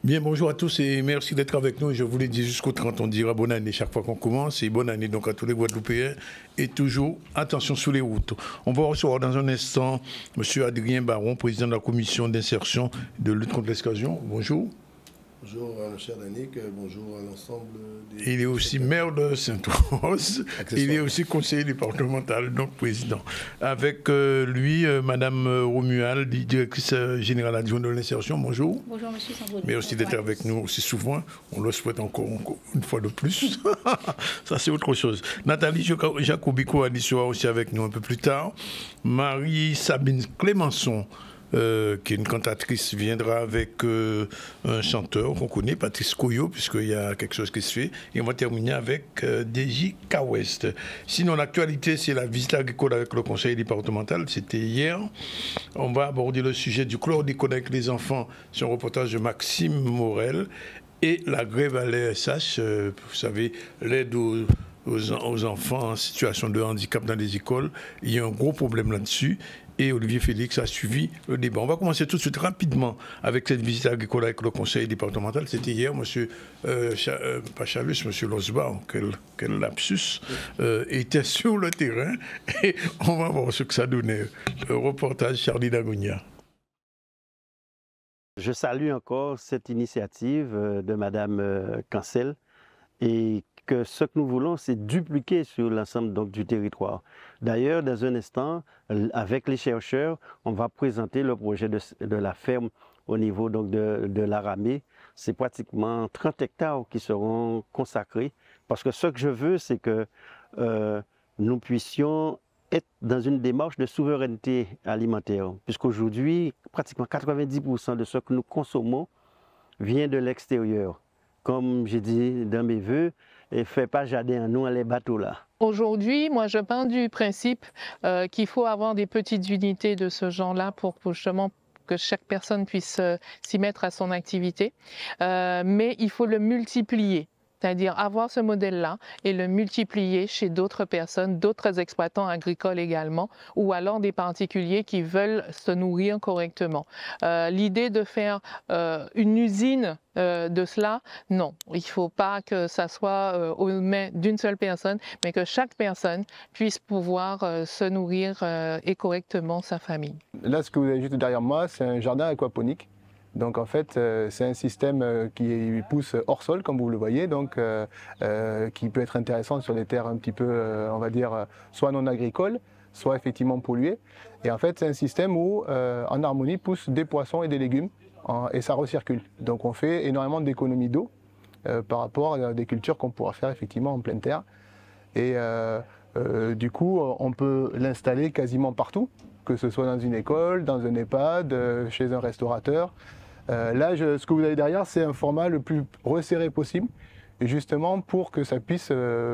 Bien, bonjour à tous et merci d'être avec nous. Je vous l'ai dit jusqu'au 30, on dira bonne année chaque fois qu'on commence. Et bonne année donc à tous les Guadeloupéens. Et toujours, attention sur les routes. On va recevoir dans un instant M. Adrien Baron, président de la commission d'insertion de lutte contre l'exclusion. Bonjour. Bonjour à cher Danick, bonjour à l'ensemble des... Il est aussi maire de Sainte-Rose, il est aussi conseiller départemental, donc président. Avec lui, Madame Romuald, directrice générale adjointe de l'insertion, bonjour. Bonjour Monsieur Sandro. Merci d'être avec nous aussi souvent, on le souhaite encore une fois de plus. Ça c'est autre chose. Nathalie Jacobico sera aussi avec nous un peu plus tard. Marie-Sabine Clémençon, qui est une cantatrice, viendra avec un chanteur qu'on connaît, Patrice Koyo, puisqu'il y a quelque chose qui se fait. Et on va terminer avec DJ K-West. Sinon, l'actualité, c'est la visite agricole avec le conseil départemental. C'était hier. On va aborder le sujet du chlordécone avec les enfants. C'est un reportage de Maxime Morel. Et la grève à l'ESH, vous savez, l'aide aux enfants en situation de handicap dans les écoles. Il y a un gros problème là-dessus. Et Olivier Félix a suivi le débat. On va commencer tout de suite rapidement avec cette visite agricole avec le conseil départemental. C'était hier, monsieur Pachalus, monsieur Losba, quel lapsus, était sur le terrain. Et on va voir ce que ça donnait. Reportage Charlie Dagonia. Je salue encore cette initiative de Madame Cancel et que ce que nous voulons, c'est dupliquer sur l'ensemble du territoire. D'ailleurs, dans un instant, avec les chercheurs, on va présenter le projet de la ferme au niveau de l'Aramée. C'est pratiquement 30 hectares qui seront consacrés parce que ce que je veux, c'est que nous puissions être dans une démarche de souveraineté alimentaire, puisqu'aujourd'hui, pratiquement 90% de ce que nous consommons vient de l'extérieur. Comme j'ai dit dans mes vœux, et fait pas jardin à nous les bateaux là. Aujourd'hui, moi je pars du principe qu'il faut avoir des petites unités de ce genre-là pour justement que chaque personne puisse s'y mettre à son activité, mais il faut le multiplier. C'est-à-dire avoir ce modèle-là et le multiplier chez d'autres personnes, d'autres exploitants agricoles également, ou alors des particuliers qui veulent se nourrir correctement. L'idée de faire une usine de cela, non. Il ne faut pas que ça soit aux mains d'une seule personne, mais que chaque personne puisse pouvoir se nourrir et correctement sa famille. Là, ce que vous avez juste derrière moi, c'est un jardin aquaponique. Donc en fait, c'est un système qui pousse hors sol, comme vous le voyez, donc qui peut être intéressant sur des terres un petit peu, on va dire, soit non agricoles, soit effectivement polluées. Et en fait, c'est un système où, en harmonie, poussent des poissons et des légumes, et ça recircule. Donc on fait énormément d'économies d'eau par rapport à des cultures qu'on pourra faire effectivement en pleine terre. Et du coup, on peut l'installer quasiment partout, que ce soit dans une école, dans un EHPAD, chez un restaurateur. Là, ce que vous avez derrière, c'est un format le plus resserré possible, justement pour que ça puisse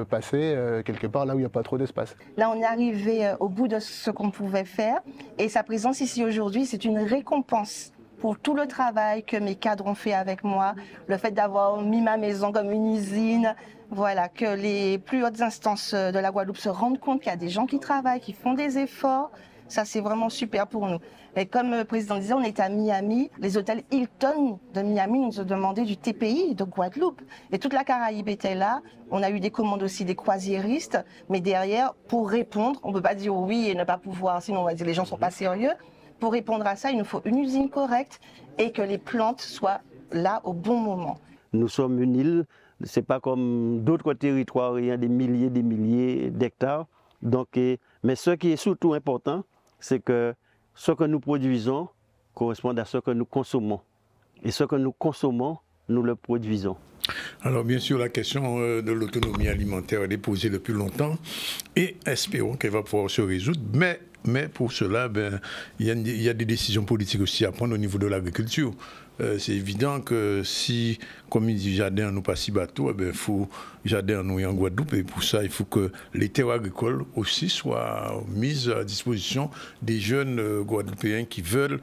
passer quelque part là où il n'y a pas trop d'espace. Là, on est arrivé au bout de ce qu'on pouvait faire, et sa présence ici aujourd'hui, c'est une récompense pour tout le travail que mes cadres ont fait avec moi, le fait d'avoir mis ma maison comme une usine, voilà, que les plus hautes instances de la Guadeloupe se rendent compte qu'il y a des gens qui travaillent, qui font des efforts. Ça, c'est vraiment super pour nous. Et comme le président disait, on est à Miami. Les hôtels Hilton de Miami nous ont demandé du TPI de Guadeloupe. Et toute la Caraïbe était là. On a eu des commandes aussi des croisiéristes. Mais derrière, pour répondre, on ne peut pas dire oui et ne pas pouvoir, sinon on va dire les gens ne sont pas sérieux. Pour répondre à ça, il nous faut une usine correcte et que les plantes soient là au bon moment. Nous sommes une île, ce n'est pas comme d'autres territoires, il y a des milliers d'hectares. Donc, mais ce qui est surtout important, c'est que ce que nous produisons correspond à ce que nous consommons. Et ce que nous consommons, nous le produisons. Alors bien sûr, la question de l'autonomie alimentaire est posée depuis longtemps et espérons qu'elle va pouvoir se résoudre. Mais pour cela, il y a des décisions politiques aussi à prendre au niveau de l'agriculture. c'est évident que si, comme il dit, jardin nous pas si bateau, il faut jardin nous en Guadeloupe, et pour ça, il faut que les terres agricoles aussi soient mises à disposition des jeunes Guadeloupéens qui veulent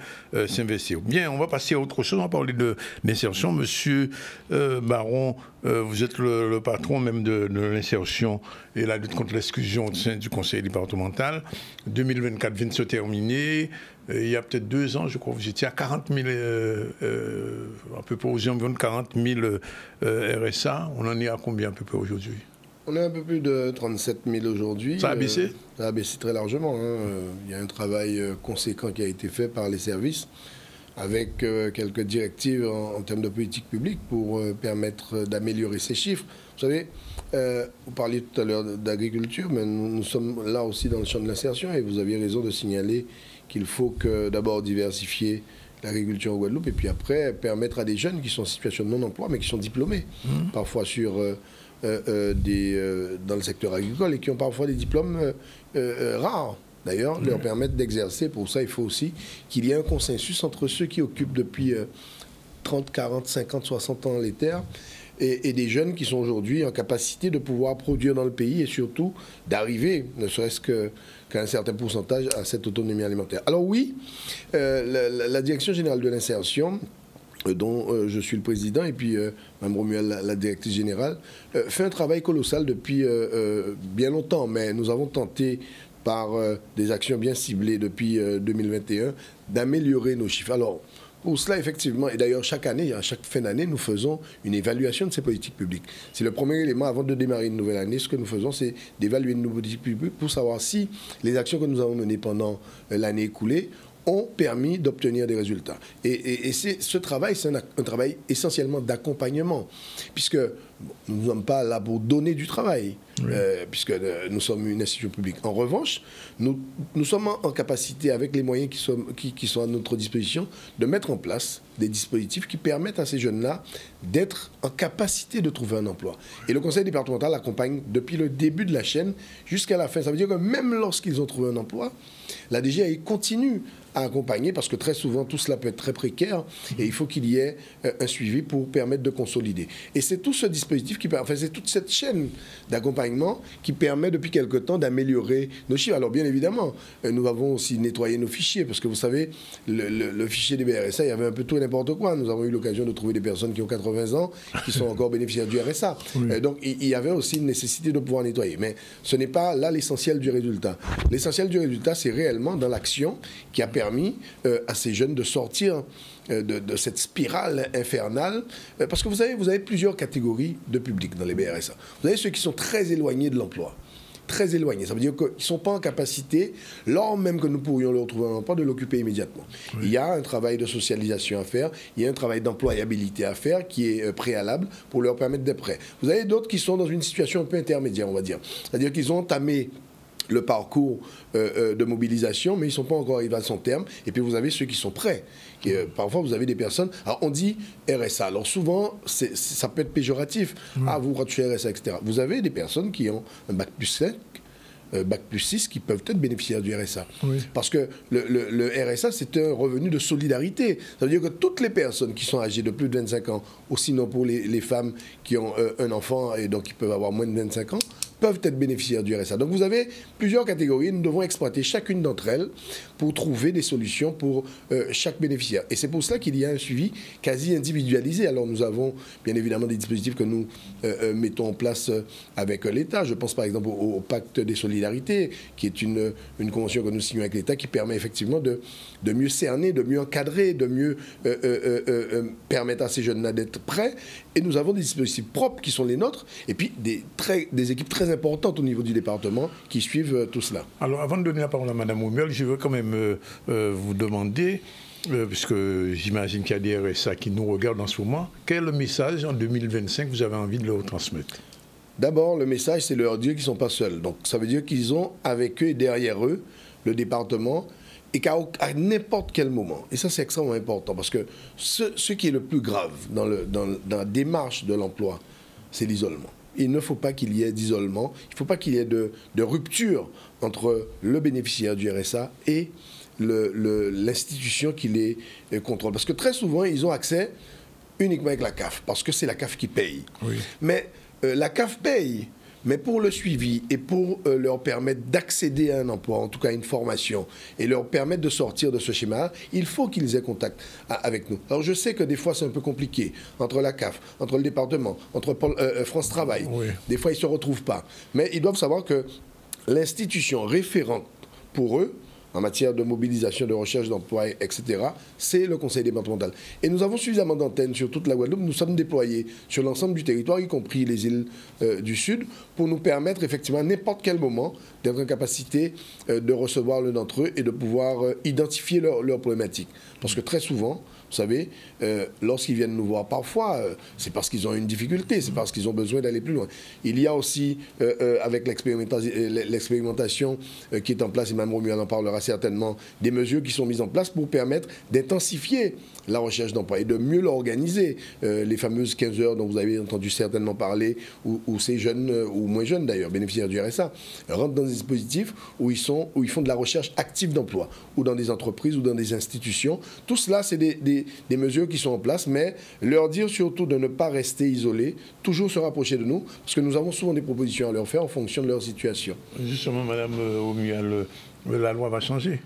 s'investir. Bien, on va passer à autre chose, on va parler d'insertion. Monsieur Baron, vous êtes le patron même de l'insertion et la lutte contre l'exclusion au sein du conseil départemental. 2024 vient de se terminer. Il y a peut-être 2 ans, je crois, vous étiez à 40 000, à peu près aux environs de 40 000 RSA. On en est à combien à peu près aujourd'hui? On est un peu plus de 37 000 aujourd'hui. Ça a baissé? Ça a baissé très largement. Il y a un travail conséquent qui a été fait par les services avec quelques directives en termes de politique publique pour permettre d'améliorer ces chiffres. Vous savez, vous parliez tout à l'heure d'agriculture, mais nous sommes là aussi dans le champ de l'insertion et vous aviez raison de signaler qu'il faut que d'abord diversifier l'agriculture en Guadeloupe et puis après permettre à des jeunes qui sont en situation de non-emploi mais qui sont diplômés, parfois dans le secteur agricole et qui ont parfois des diplômes rares. D'ailleurs, leur permettre d'exercer. Pour ça, il faut aussi qu'il y ait un consensus entre ceux qui occupent depuis 30, 40, 50, 60 ans les terres et des jeunes qui sont aujourd'hui en capacité de pouvoir produire dans le pays et surtout d'arriver, ne serait-ce qu'à un certain pourcentage, à cette autonomie alimentaire. Alors oui, la Direction générale de l'insertion, dont je suis le président, et puis Mme Romuald, la directrice générale, fait un travail colossal depuis bien longtemps, mais nous avons tenté par des actions bien ciblées depuis 2021, d'améliorer nos chiffres. Alors, pour cela, effectivement, et d'ailleurs, chaque année, à chaque fin d'année, nous faisons une évaluation de ces politiques publiques. C'est le premier élément avant de démarrer une nouvelle année. Ce que nous faisons, c'est d'évaluer nos politiques publiques pour savoir si les actions que nous avons menées pendant l'année écoulée ont permis d'obtenir des résultats. Et ce travail, c'est un travail essentiellement d'accompagnement, puisque nous ne sommes pas là pour donner du travail, puisque nous sommes une institution publique. En revanche, nous sommes en capacité, avec les moyens qui sont à notre disposition, de mettre en place des dispositifs qui permettent à ces jeunes-là d'être en capacité de trouver un emploi. Et le conseil départemental accompagne depuis le début de la chaîne jusqu'à la fin. Ça veut dire que même lorsqu'ils ont trouvé un emploi, la DGAI continue à accompagner, parce que très souvent, tout cela peut être très précaire, et il faut qu'il y ait un suivi pour permettre de consolider. Et c'est tout ce dispositif, c'est toute cette chaîne d'accompagnement qui permet depuis quelque temps d'améliorer nos chiffres. Alors bien évidemment, nous avons aussi nettoyé nos fichiers, parce que vous savez, le fichier des BRSA, il y avait un peu tout et n'importe quoi. Nous avons eu l'occasion de trouver des personnes qui ont 80 ans, qui sont encore bénéficiaires du RSA. Donc il y avait aussi une nécessité de pouvoir nettoyer. Mais ce n'est pas là l'essentiel du résultat. L'essentiel du résultat, c'est réellement dans l'action qui a permis à ces jeunes de sortir de cette spirale infernale. Parce que vous avez plusieurs catégories de public dans les BRSA. Vous avez ceux qui sont très éloignés de l'emploi. Très éloignés. Ça veut dire qu'ils ne sont pas en capacité, lors même que nous pourrions leur trouver un emploi, de l'occuper immédiatement. Il y a un travail de socialisation à faire, il y a un travail d'employabilité à faire qui est préalable pour leur permettre d'être prêts. Vous avez d'autres qui sont dans une situation un peu intermédiaire, on va dire. C'est-à-dire qu'ils ont entamé le parcours de mobilisation, mais ils ne sont pas encore arrivés à son terme. Et puis vous avez ceux qui sont prêts. Parfois, vous avez des personnes... Alors, on dit RSA. Alors, souvent, ça peut être péjoratif. Ah, vous touchez RSA, etc. Vous avez des personnes qui ont un bac plus 5, bac plus 6, qui peuvent être bénéficiaires du RSA. Parce que le RSA, c'est un revenu de solidarité. Ça veut dire que toutes les personnes qui sont âgées de plus de 25 ans, ou sinon pour les femmes qui ont un enfant et donc qui peuvent avoir moins de 25 ans, peuvent être bénéficiaires du RSA. Donc vous avez plusieurs catégories, nous devons exploiter chacune d'entre elles pour trouver des solutions pour chaque bénéficiaire. Et c'est pour cela qu'il y a un suivi quasi individualisé. Alors nous avons bien évidemment des dispositifs que nous mettons en place avec l'État. Je pense par exemple au Pacte des solidarités, qui est une convention que nous signons avec l'État qui permet effectivement de mieux cerner, de mieux encadrer, de mieux permettre à ces jeunes-là d'être prêts. Et nous avons des dispositifs propres qui sont les nôtres, et puis des équipes très importantes au niveau du département qui suivent tout cela. Alors, avant de donner la parole à Mme Romuald, je veux quand même vous demander, puisque j'imagine qu'il y a des RSA qui nous regardent en ce moment, quel message en 2025 vous avez envie de leur transmettre? D'abord, le message, c'est leur dire qu'ils ne sont pas seuls. Donc, ça veut dire qu'ils ont avec eux et derrière eux le département, et qu'à n'importe quel moment, et ça c'est extrêmement important, parce que ce qui est le plus grave dans la démarche de l'emploi, c'est l'isolement. il ne faut pas qu'il y ait d'isolement, il ne faut pas qu'il y ait de rupture entre le bénéficiaire du RSA et l'institution qui les contrôle. Parce que très souvent, ils ont accès uniquement avec la CAF, parce que c'est la CAF qui paye. Oui. Mais la CAF paye, mais pour le suivi et pour leur permettre d'accéder à un emploi, en tout cas à une formation, et leur permettre de sortir de ce schéma, il faut qu'ils aient contact avec nous. Alors je sais que des fois c'est un peu compliqué, entre la CAF, entre le département, entre France Travail. Oui. Des fois ils ne se retrouvent pas. Mais ils doivent savoir que l'institution référente pour eux, en matière de mobilisation, de recherche d'emploi, etc., c'est le conseil départemental. Et nous avons suffisamment d'antennes sur toute la Guadeloupe. Nous sommes déployés sur l'ensemble du territoire, y compris les îles du Sud, pour nous permettre effectivement à n'importe quel moment d'être en capacité de recevoir l'un d'entre eux et de pouvoir identifier leurs problématiques. Parce que très souvent, vous savez, lorsqu'ils viennent nous voir parfois, c'est parce qu'ils ont une difficulté, c'est parce qu'ils ont besoin d'aller plus loin. Il y a aussi, avec l'expérimentation qui est en place, et Mme Romuald en parlera certainement, des mesures qui sont mises en place pour permettre d'intensifier la recherche d'emploi et de mieux l'organiser. Les fameuses 15 heures dont vous avez entendu certainement parler, où ces jeunes, ou moins jeunes d'ailleurs, bénéficiaires du RSA, rentrent dans des dispositifs où ils font de la recherche active d'emploi, ou dans des entreprises, ou dans des institutions. Tout cela, c'est des mesures qui sont en place, mais leur dire surtout de ne pas rester isolés, toujours se rapprocher de nous, parce que nous avons souvent des propositions à leur faire en fonction de leur situation. Justement, Mme Romuald, la loi va changer.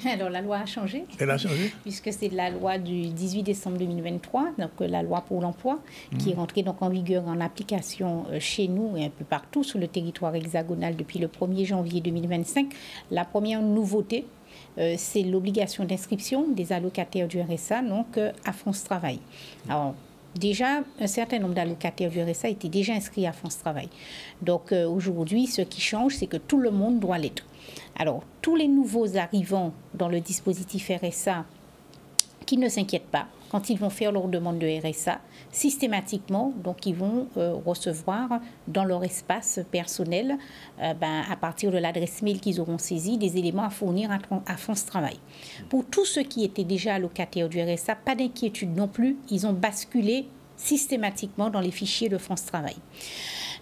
Alors, la loi a changé. Elle a changé. Puisque c'est la loi du 18 décembre 2023, donc la loi pour l'emploi, qui est rentrée donc en vigueur, en application chez nous et un peu partout sur le territoire hexagonal depuis le 1er janvier 2025. La première nouveauté, c'est l'obligation d'inscription des allocataires du RSA donc, à France Travail. Alors, déjà, un certain nombre d'allocataires du RSA étaient déjà inscrits à France Travail. Donc aujourd'hui, ce qui change, c'est que tout le monde doit l'être. Alors, tous les nouveaux arrivants dans le dispositif RSA qui ne s'inquiètent pas, quand ils vont faire leur demande de RSA, systématiquement, donc ils vont recevoir dans leur espace personnel, à partir de l'adresse mail qu'ils auront saisie, des éléments à fournir à France Travail. Pour tous ceux qui étaient déjà allocataires du RSA, pas d'inquiétude non plus, ils ont basculé systématiquement dans les fichiers de France Travail.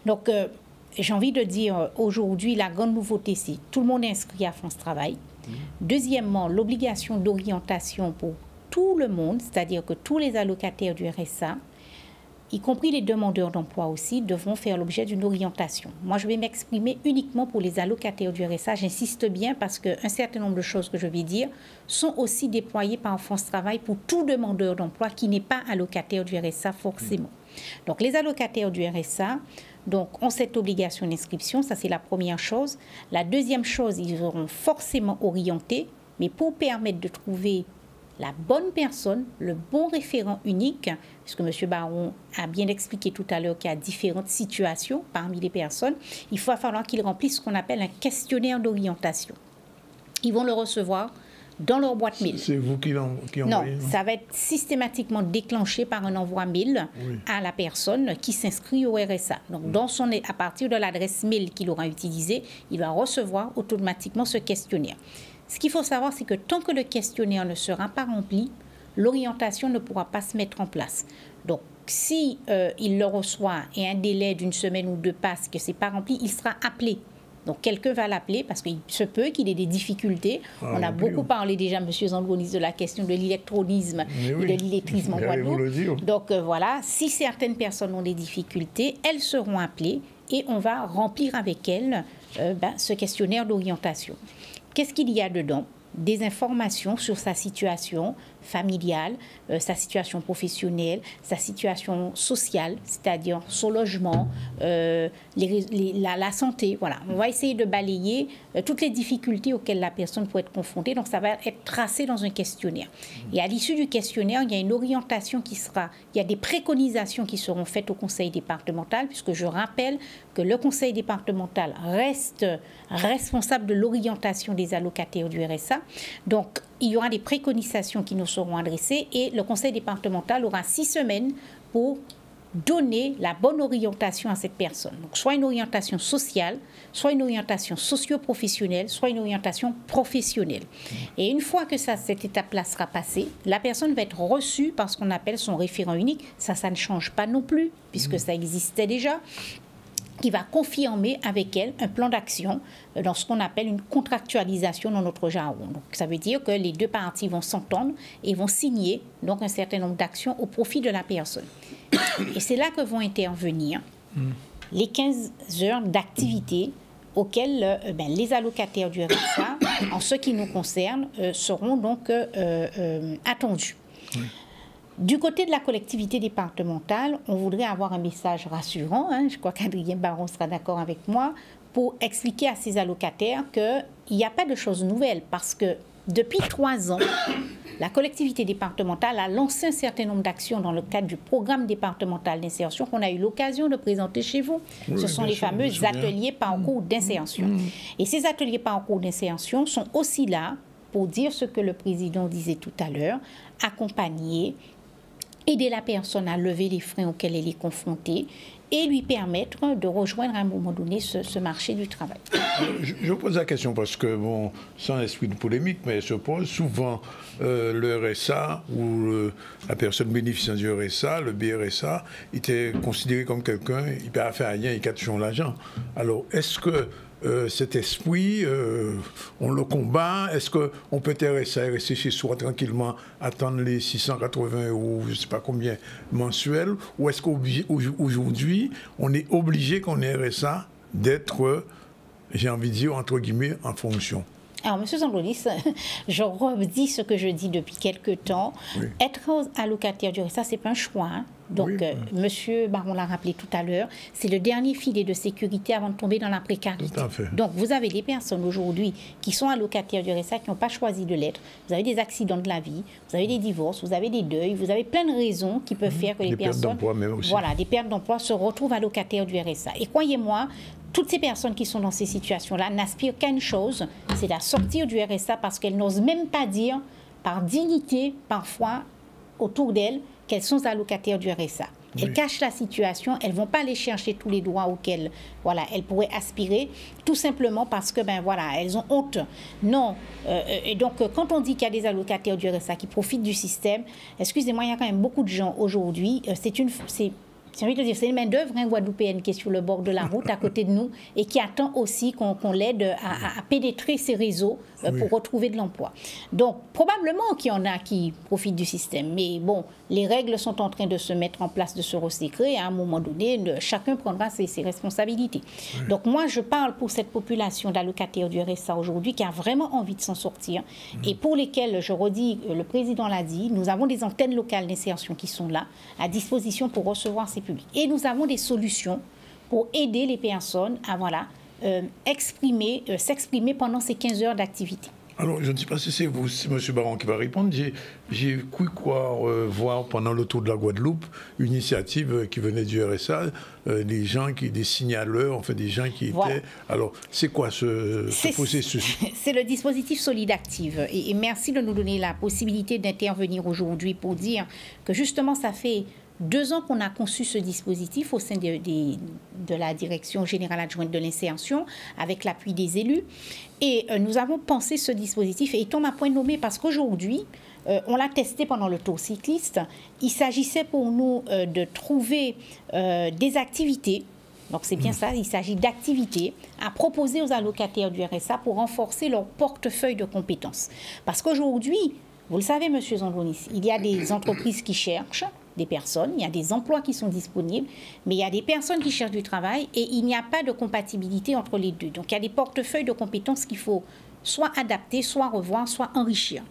Donc, j'ai envie de dire, aujourd'hui, la grande nouveauté, c'est tout le monde est inscrit à France Travail. Deuxièmement, l'obligation d'orientation pour tout le monde, c'est-à-dire que tous les allocataires du RSA, y compris les demandeurs d'emploi aussi, devront faire l'objet d'une orientation. Moi, je vais m'exprimer uniquement pour les allocataires du RSA. J'insiste bien parce qu'un certain nombre de choses que je vais dire sont aussi déployées par France Travail pour tout demandeur d'emploi qui n'est pas allocataire du RSA forcément. Donc, les allocataires du RSA ont cette obligation d'inscription, ça c'est la première chose. La deuxième chose, ils seront forcément orientés, mais pour permettre de trouver la bonne personne, le bon référent unique, puisque M. Baron a bien expliqué tout à l'heure qu'il y a différentes situations parmi les personnes, il va falloir qu'ils remplissent ce qu'on appelle un questionnaire d'orientation. Ils vont le recevoir dans leur boîte mail. C'est vous qui envoyez? Non, ça va être systématiquement déclenché par un envoi mail à la personne qui s'inscrit au RSA. Donc, à partir de l'adresse mail qu'il aura utilisée, il va recevoir automatiquement ce questionnaire. Ce qu'il faut savoir, c'est que tant que le questionnaire ne sera pas rempli, l'orientation ne pourra pas se mettre en place. Donc, si il le reçoit et un délai d'une semaine ou deux passe, que ce n'est pas rempli, il sera appelé. Donc, quelqu'un va l'appeler parce qu'il se peut qu'il ait des difficultés. On a beaucoup parlé déjà, M. Zandronis, de la question de l'électronisme et de l'illettrisme en Guadeloupe. Donc, voilà, si certaines personnes ont des difficultés, elles seront appelées et on va remplir avec elles ce questionnaire d'orientation. Qu'est-ce qu'il y a dedans? Des informations sur sa situation familiale, sa situation professionnelle, sa situation sociale, c'est-à-dire son logement, la santé. Voilà. On va essayer de balayer toutes les difficultés auxquelles la personne peut être confrontée. Donc, ça va être tracé dans un questionnaire. Et à l'issue du questionnaire, il y a une orientation il y a des préconisations qui seront faites au conseil départemental, puisque je rappelle que le conseil départemental reste responsable de l'orientation des allocataires du RSA. Donc, il y aura des préconisations qui nous seront adressées et le conseil départemental aura 6 semaines pour donner la bonne orientation à cette personne. Donc, soit une orientation sociale, soit une orientation socio-professionnelle, soit une orientation professionnelle. Et une fois que cette étape-là sera passée, la personne va être reçue par ce qu'on appelle son référent unique. Ça ne change pas non plus, puisque ça existait déjà. qui va confirmer avec elle un plan d'action dans ce qu'on appelle une contractualisation dans notre jargon. Donc, ça veut dire que les deux parties vont s'entendre et vont signer donc un certain nombre d'actions au profit de la personne. Et c'est là que vont intervenir les 15 heures d'activité auxquelles les allocataires du RSA, en ce qui nous concerne, seront donc attendus. Oui. Du côté de la collectivité départementale, on voudrait avoir un message rassurant, je crois qu'Adrien Baron sera d'accord avec moi, pour expliquer à ces allocataires qu'il n'y a pas de choses nouvelles, parce que depuis 3 ans, la collectivité départementale a lancé un certain nombre d'actions dans le cadre du programme départemental d'insertion qu'on a eu l'occasion de présenter chez vous. Oui, ce sont les fameux ateliers parcours d'insertion. Et ces ateliers parcours d'insertion sont aussi là pour dire ce que le président disait tout à l'heure, accompagner, aider la personne à lever les freins auxquels elle est confrontée et lui permettre de rejoindre à un moment donné ce marché du travail. Je pose la question parce que, bon, sans esprit de polémique, mais je pose souvent le RSA ou la personne bénéficiant du RSA, le BRSA, était considéré comme quelqu'un, il peut faire rien, il cache toujours l'argent. Alors, est-ce que cet esprit, on le combat? Est-ce qu'on peut rester chez soi tranquillement, attendre les 680 €, je ne sais pas combien, mensuels? Ou est-ce qu'aujourd'hui, on est obligé, qu'on ait RSA, d'être, j'ai envie de dire, entre guillemets, en fonction? Alors, M. Zambronis, je redis ce que je dis depuis quelques temps. Oui. Être allocataire du RSA, ce n'est pas un choix. Donc, oui. M. Baron l'a rappelé tout à l'heure, c'est le dernier filet de sécurité avant de tomber dans la précarité. Tout à fait. Donc, vous avez des personnes aujourd'hui qui sont allocataires du RSA, qui n'ont pas choisi de l'être. Vous avez des accidents de la vie, vous avez des divorces, vous avez des deuils, vous avez plein de raisons qui peuvent faire que les personnes... Des pertes d'emploi même aussi. Voilà, des pertes d'emploi se retrouvent allocataires du RSA. Et croyez-moi, toutes ces personnes qui sont dans ces situations-là n'aspirent qu'à une chose, c'est à sortir du RSA parce qu'elles n'osent même pas dire, par dignité, parfois, autour d'elles, qu'elles sont allocataires du RSA. Oui. Elles cachent la situation, elles ne vont pas aller chercher tous les droits auxquels elles pourraient aspirer, tout simplement parce que, elles ont honte. Non. Et donc, quand on dit qu'il y a des allocataires du RSA qui profitent du système, excusez-moi, il y a quand même beaucoup de gens aujourd'hui, j'ai envie de dire, c'est une main-d'œuvre guadeloupéenne qui est sur le bord de la route à côté de nous et qui attend aussi qu'on l'aide à pénétrer ces réseaux pour retrouver de l'emploi. Donc, probablement qu'il y en a qui profitent du système. Mais bon, les règles sont en train de se mettre en place, de se resserrer. Et à un moment donné, chacun prendra ses responsabilités. Oui. Donc, moi, je parle pour cette population d'allocataires du RSA aujourd'hui qui a vraiment envie de s'en sortir et pour lesquels, je redis, le président l'a dit, nous avons des antennes locales d'insertion qui sont là, à disposition pour recevoir ces publics. Et nous avons des solutions pour aider les personnes à s'exprimer pendant ces 15 heures d'activité. Alors, je ne sais pas si c'est vous, M. Baron, qui va répondre. J'ai cru voir pendant le tour de la Guadeloupe une initiative qui venait du RSA, des signaleurs, des gens qui étaient... Alors, c'est quoi ce processus? C'est le dispositif Solidactive. Et merci de nous donner la possibilité d'intervenir aujourd'hui pour dire que justement, ça fait 2 ans qu'on a conçu ce dispositif au sein de la Direction générale adjointe de l'insertion avec l'appui des élus. Et nous avons pensé ce dispositif et il tombe à point nommé parce qu'aujourd'hui, on l'a testé pendant le tour cycliste. Il s'agissait pour nous de trouver des activités. Donc c'est bien ça, il s'agit d'activités à proposer aux allocataires du RSA pour renforcer leur portefeuille de compétences. Parce qu'aujourd'hui, vous le savez, M. Zambronis, il y a des entreprises qui cherchent des personnes, il y a des emplois qui sont disponibles, mais il y a des personnes qui cherchent du travail et il n'y a pas de compatibilité entre les deux. Donc il y a des portefeuilles de compétences qu'il faut soit adapter, soit revoir, soit enrichir.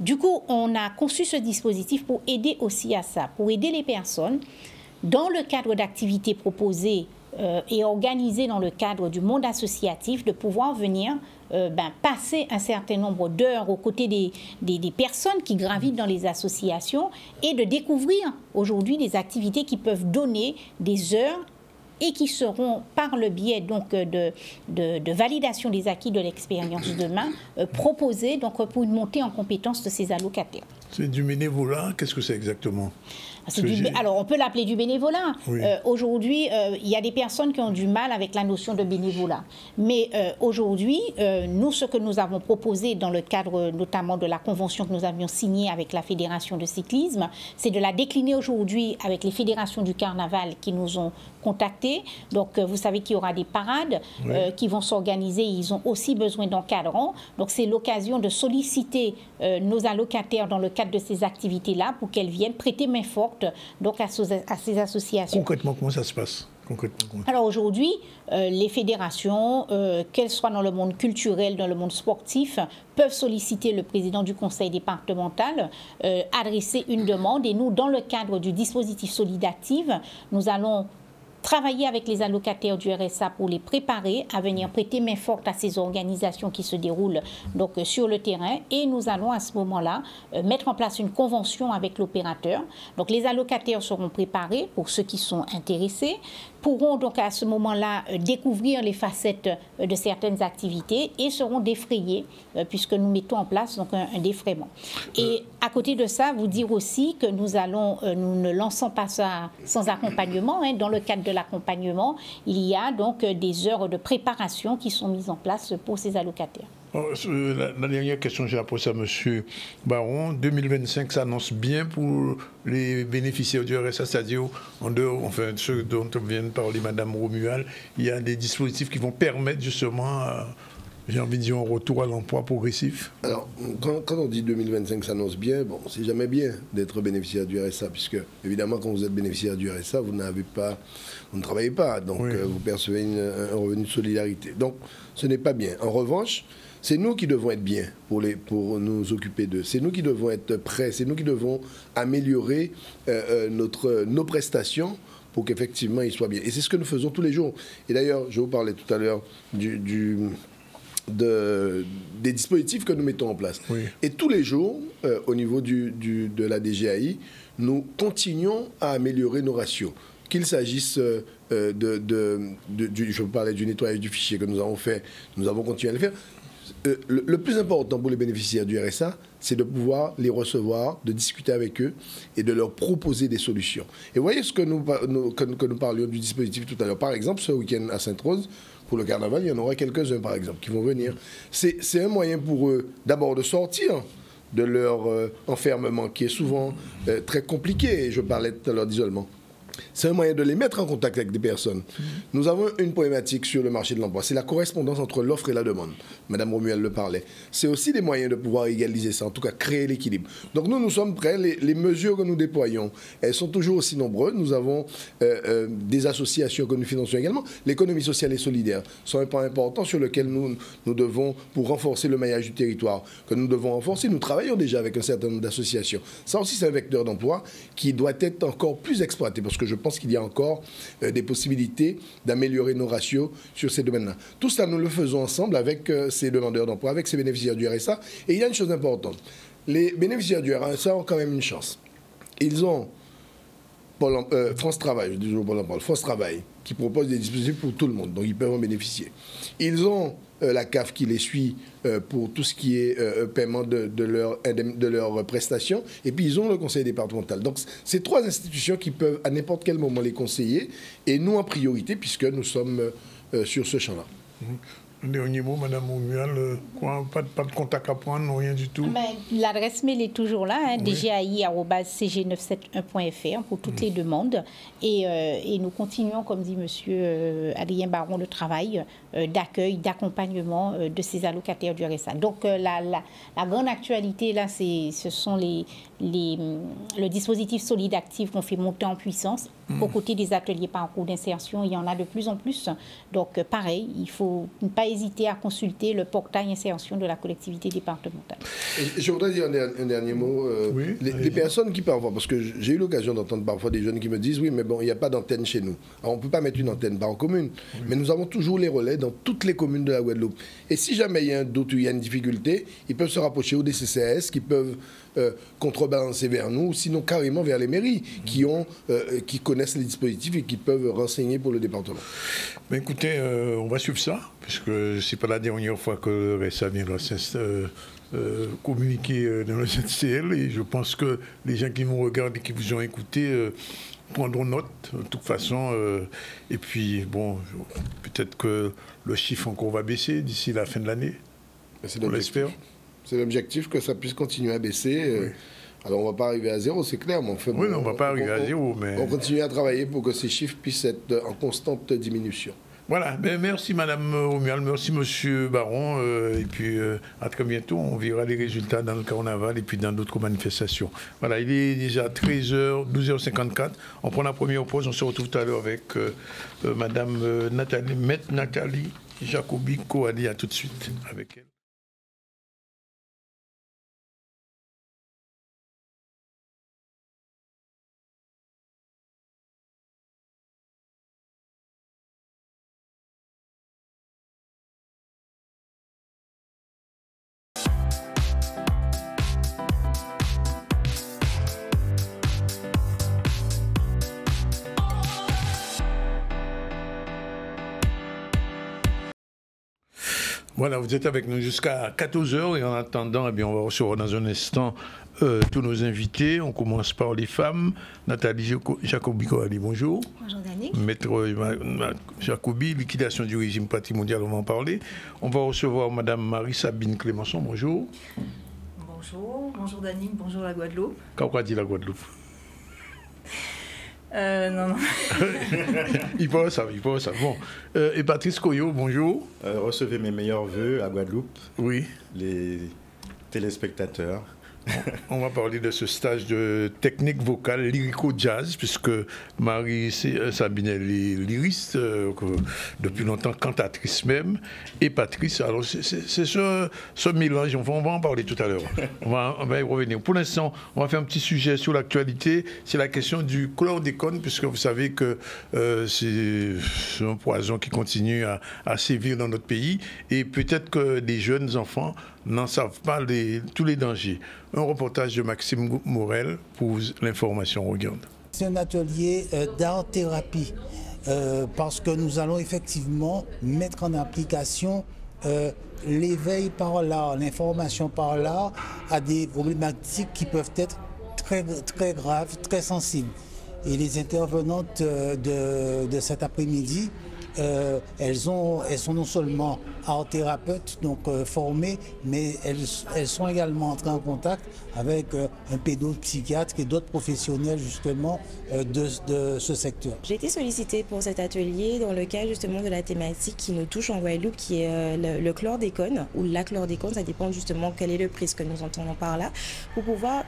Du coup, on a conçu ce dispositif pour aider aussi à ça, pour aider les personnes dans le cadre d'activités proposées et organisées dans le cadre du monde associatif, de pouvoir venir passer un certain nombre d'heures aux côtés des personnes qui gravitent dans les associations et de découvrir aujourd'hui des activités qui peuvent donner des heures et qui seront, par le biais donc, de validation des acquis de l'expérience demain, proposées donc, pour une montée en compétence de ces allocataires. C'est du bénévolat, qu'est-ce que c'est exactement? Alors, on peut l'appeler du bénévolat. Oui. Aujourd'hui, il y a des personnes qui ont du mal avec la notion de bénévolat. Mais aujourd'hui, nous, ce que nous avons proposé dans le cadre notamment de la convention que nous avions signée avec la Fédération de cyclisme, c'est de la décliner aujourd'hui avec les fédérations du carnaval qui nous ont contactés. Donc, vous savez qu'il y aura des parades qui vont s'organiser. Ils ont aussi besoin d'encadrants. Donc, c'est l'occasion de solliciter nos allocataires dans le cadre de ces activités-là pour qu'elles viennent prêter main forte donc à ces associations. Concrètement, comment ça se passe? Alors aujourd'hui, les fédérations, qu'elles soient dans le monde culturel, dans le monde sportif, peuvent solliciter le président du conseil départemental, adresser une demande et nous, dans le cadre du dispositif Solidative, nous allons travailler avec les allocataires du RSA pour les préparer à venir prêter main forte à ces organisations qui se déroulent donc, sur le terrain. Et nous allons à ce moment-là mettre en place une convention avec l'opérateur. Donc les allocataires seront préparés pour ceux qui sont intéressés, pourront donc à ce moment-là découvrir les facettes de certaines activités et seront défrayés puisque nous mettons en place donc, un défraiement. Et à côté de ça, vous dire aussi que nous ne lançons pas ça sans accompagnement. Dans le cadre de l'accompagnement, il y a donc des heures de préparation qui sont mises en place pour ces allocataires. La dernière question que j'ai posée à M. Baron, 2025 s'annonce bien pour les bénéficiaires du RSA, c'est-à-dire en dehors, enfin, ceux dont vient de parler Mme Romuald, il y a des dispositifs qui vont permettre justement, j'ai envie de dire, un retour à l'emploi progressif. Alors, quand on dit 2025 s'annonce bien, bon, c'est jamais bien d'être bénéficiaire du RSA, puisque évidemment, quand vous êtes bénéficiaire du RSA, vous ne travaillez pas, donc vous percevez un revenu de solidarité. Donc, ce n'est pas bien. En revanche, c'est nous qui devons être bien pour nous occuper d'eux. C'est nous qui devons être prêts. C'est nous qui devons améliorer nos prestations pour qu'effectivement ils soient bien. Et c'est ce que nous faisons tous les jours. Et d'ailleurs, je vous parlais tout à l'heure des dispositifs que nous mettons en place. Oui. Et tous les jours, au niveau de la DGAI, nous continuons à améliorer nos ratios. Qu'il s'agisse je vous parlais du nettoyage du fichier que nous avons fait, nous avons continué à le faire. Le plus important pour les bénéficiaires du RSA, c'est de pouvoir les recevoir, de discuter avec eux et de leur proposer des solutions. Et vous voyez ce que nous parlions du dispositif tout à l'heure. Par exemple, ce week-end à Sainte-Rose, pour le carnaval, il y en aura quelques-uns, par exemple, qui vont venir. C'est un moyen pour eux, d'abord, de sortir de leur enfermement, qui est souvent très compliqué. Je parlais tout à l'heure d'isolement. C'est un moyen de les mettre en contact avec des personnes. Nous avons une problématique sur le marché de l'emploi. C'est la correspondance entre l'offre et la demande. Madame Romuald le parlait. C'est aussi des moyens de pouvoir égaliser ça, en tout cas créer l'équilibre. Donc nous sommes prêts. Les mesures que nous déployons, elles sont toujours aussi nombreuses. Nous avons des associations que nous finançons également. L'économie sociale et solidaire sont un point important sur lequel nous devons, pour renforcer le maillage du territoire, que nous devons renforcer. Nous travaillons déjà avec un certain nombre d'associations. Ça aussi, c'est un vecteur d'emploi qui doit être encore plus exploité, parce que je pense qu'il y a encore des possibilités d'améliorer nos ratios sur ces domaines-là. Tout ça, nous le faisons ensemble avec ces demandeurs d'emploi, avec ces bénéficiaires du RSA. Et il y a une chose importante. Les bénéficiaires du RSA ont quand même une chance. Ils ont France Travail, je dis toujours Pôle emploi, France Travail, qui propose des dispositifs pour tout le monde, donc ils peuvent en bénéficier. Ils ont la CAF qui les suit pour tout ce qui est paiement de leurs prestations, et puis ils ont le conseil départemental. Donc c'est trois institutions qui peuvent à n'importe quel moment les conseiller, et nous en priorité, puisque nous sommes sur ce champ-là. Un dernier mot, Mme Romuald, pas de contact à prendre, rien du tout. L'adresse mail est toujours là, dgai@cg971.fr pour toutes les demandes. Et nous continuons, comme dit M. Adrien Baron, le travail d'accueil, d'accompagnement de ces allocataires du RSA. Donc la grande actualité, là, ce sont le dispositif Solidative qu'on fait monter en puissance. Aux côtés des ateliers parcours d'insertion, il y en a de plus en plus. Donc pareil, il ne faut pas hésiter à consulter le portail insertion de la collectivité départementale. Et je voudrais dire un dernier mot. Les personnes qui parfois, parce que j'ai eu l'occasion d'entendre parfois des jeunes qui me disent « Oui, mais bon, il n'y a pas d'antenne chez nous. » Alors, on ne peut pas mettre une antenne par commune, mais nous avons toujours les relais dans toutes les communes de la Guadeloupe. Et si jamais il y a un doute ou il y a une difficulté, ils peuvent se rapprocher au DCCS, qui peuvent contrebalancer vers nous, sinon carrément vers les mairies qui connaissent les dispositifs et qui peuvent renseigner pour le département. Ben écoutez, on va suivre ça, puisque ce n'est pas la dernière fois que RSA viendra communiquer dans le ZCL, et je pense que les gens qui nous regardent et qui vous ont écouté prendront note, de toute façon. Et puis, bon, peut-être que le chiffre encore va baisser d'ici la fin de l'année. On l'espère. C'est l'objectif, que ça puisse continuer à baisser. Oui. Alors, on ne va pas arriver à zéro, c'est clair, mais oui, on ne va pas arriver à zéro, mais... On continue à travailler pour que ces chiffres puissent être en constante diminution. Voilà, ben merci Madame Romuald, merci Monsieur Baron, et puis à très bientôt, on verra les résultats dans le carnaval et puis dans d'autres manifestations. Voilà, il est déjà 12h54, on prend la première pause, on se retrouve tout à l'heure avec Madame Maître Nathalie Jacobi-Coali, à tout de suite avec elle. Voilà, vous êtes avec nous jusqu'à 14h et en attendant, eh bien, on va recevoir dans un instant tous nos invités. On commence par les femmes. Nathalie Jacobi-Coali, bonjour. Bonjour Dani. Maître Jacobi, liquidation du régime patrimonial, on va en parler. On va recevoir Madame Marie-Sabine Clémençon, bonjour. Bonjour Dani, bonjour la Guadeloupe. Qu'est-ce dit la Guadeloupe? Non. Il peut ça. Bon. Et Patrice Koyo, bonjour. Recevez mes meilleurs vœux à Guadeloupe. Oui. Les téléspectateurs. On va parler de ce stage de technique vocale lyrico-jazz, puisque Marie-Sabine est lyriste, depuis longtemps cantatrice même, et Patrice, alors c'est ce mélange, on va en parler tout à l'heure, on va y revenir. Pour l'instant, on va faire un petit sujet sur l'actualité, c'est la question du chlordécone, puisque vous savez que c'est un poison qui continue à sévir dans notre pays, et peut-être que les jeunes enfants n'en savent pas tous les dangers. Un reportage de Maxime Morel pour l'information. Regarde. C'est un atelier d'art-thérapie parce que nous allons effectivement mettre en application l'éveil par l'art, l'information par l'art à des problématiques qui peuvent être très, très graves, très sensibles. Et les intervenantes de cet après-midi, elles sont non seulement art-thérapeutes, donc formées, mais elles sont également entrées en contact avec un pédopsychiatre et d'autres professionnels justement de ce secteur. J'ai été sollicitée pour cet atelier dans le cadre justement de la thématique qui nous touche en Guadeloupe, qui est le chlordécone, ou la chlordécone, ça dépend justement quel est le prisme que nous entendons par là, pour pouvoir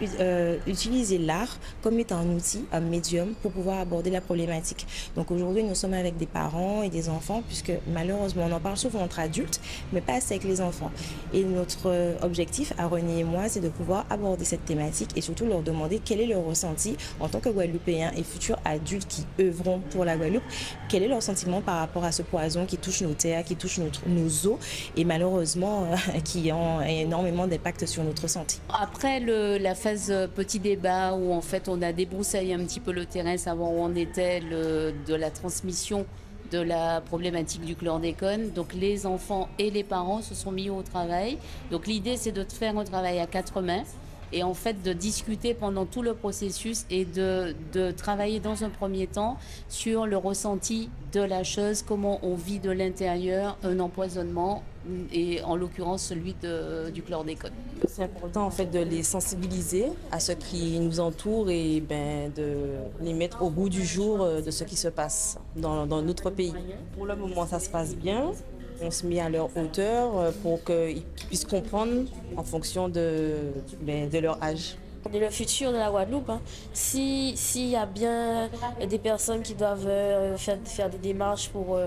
utiliser l'art comme étant un outil, un médium, pour pouvoir aborder la problématique. Donc aujourd'hui, nous sommes avec des parents et des enfants, puisque malheureusement, on en parle souvent entre adultes, mais pas assez avec les enfants. Et notre objectif, à René et moi, c'est de pouvoir aborder cette thématique et surtout leur demander quel est leur ressenti en tant que Guadeloupéens et futurs adultes qui œuvront pour la Guadeloupe, quel est leur sentiment par rapport à ce poison qui touche nos terres, qui touche nos eaux et malheureusement qui ont énormément d'impact sur notre santé. Après la phase petit débat où en fait on a débroussaillé un petit peu le terrain, savoir où on était de la transmission de la problématique du chlordécone. Donc les enfants et les parents se sont mis au travail. Donc l'idée c'est de faire un travail à quatre mains et en fait de discuter pendant tout le processus et de travailler dans un premier temps sur le ressenti de la chose, comment on vit de l'intérieur un empoisonnement et en l'occurrence celui du chlordécone. C'est important en fait de les sensibiliser à ce qui nous entoure et de les mettre au goût du jour de ce qui se passe dans notre pays. Pour le moment ça se passe bien. On se met à leur hauteur pour qu'ils puissent comprendre en fonction de leur âge. On est le futur de la Guadeloupe. S'il y a bien des personnes qui doivent faire des démarches pour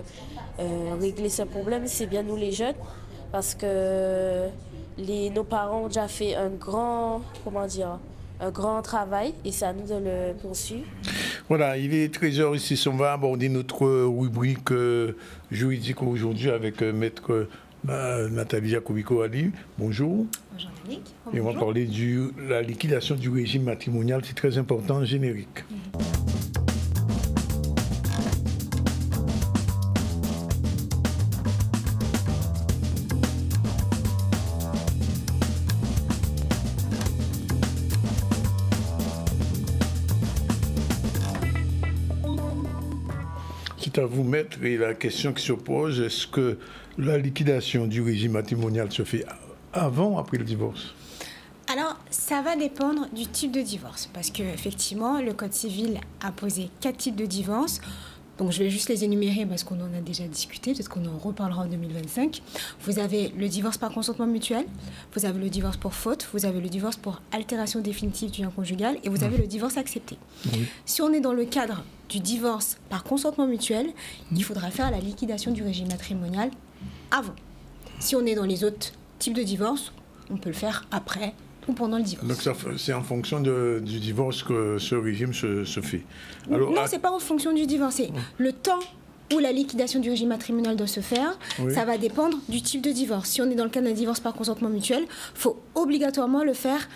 régler ce problème, c'est bien nous les jeunes. Parce que nos parents ont déjà fait un grand travail et c'est à nous de le poursuivre. Voilà, il est 13h ici. On va aborder notre rubrique juridique aujourd'hui avec Maître Nathalie Jacobico-Ali, bonjour. Bonjour Yannick. Et on va parler de la liquidation du régime matrimonial, c'est très important, générique. C'est à vous, maître, et la question qui se pose, est-ce que la liquidation du régime matrimonial se fait avant ou après le divorce? Alors, ça va dépendre du type de divorce, parce qu'effectivement, le Code civil a posé 4 types de divorce. Donc, je vais juste les énumérer parce qu'on en a déjà discuté, peut-être qu'on en reparlera en 2025. Vous avez le divorce par consentement mutuel, vous avez le divorce pour faute, vous avez le divorce pour altération définitive du lien conjugal et vous avez le divorce accepté. Oui. Si on est dans le cadre du divorce par consentement mutuel, il faudra faire la liquidation du régime matrimonial avant. Si on est dans les autres types de divorce, on peut le faire après ou pendant le divorce. Donc c'est en fonction du divorce que ce régime se fait. Alors, non, c'est pas en fonction du divorce. C'est le temps où la liquidation du régime matrimonial doit se faire. Oui. Ça va dépendre du type de divorce. Si on est dans le cas d'un divorce par consentement mutuel, il faut obligatoirement le faire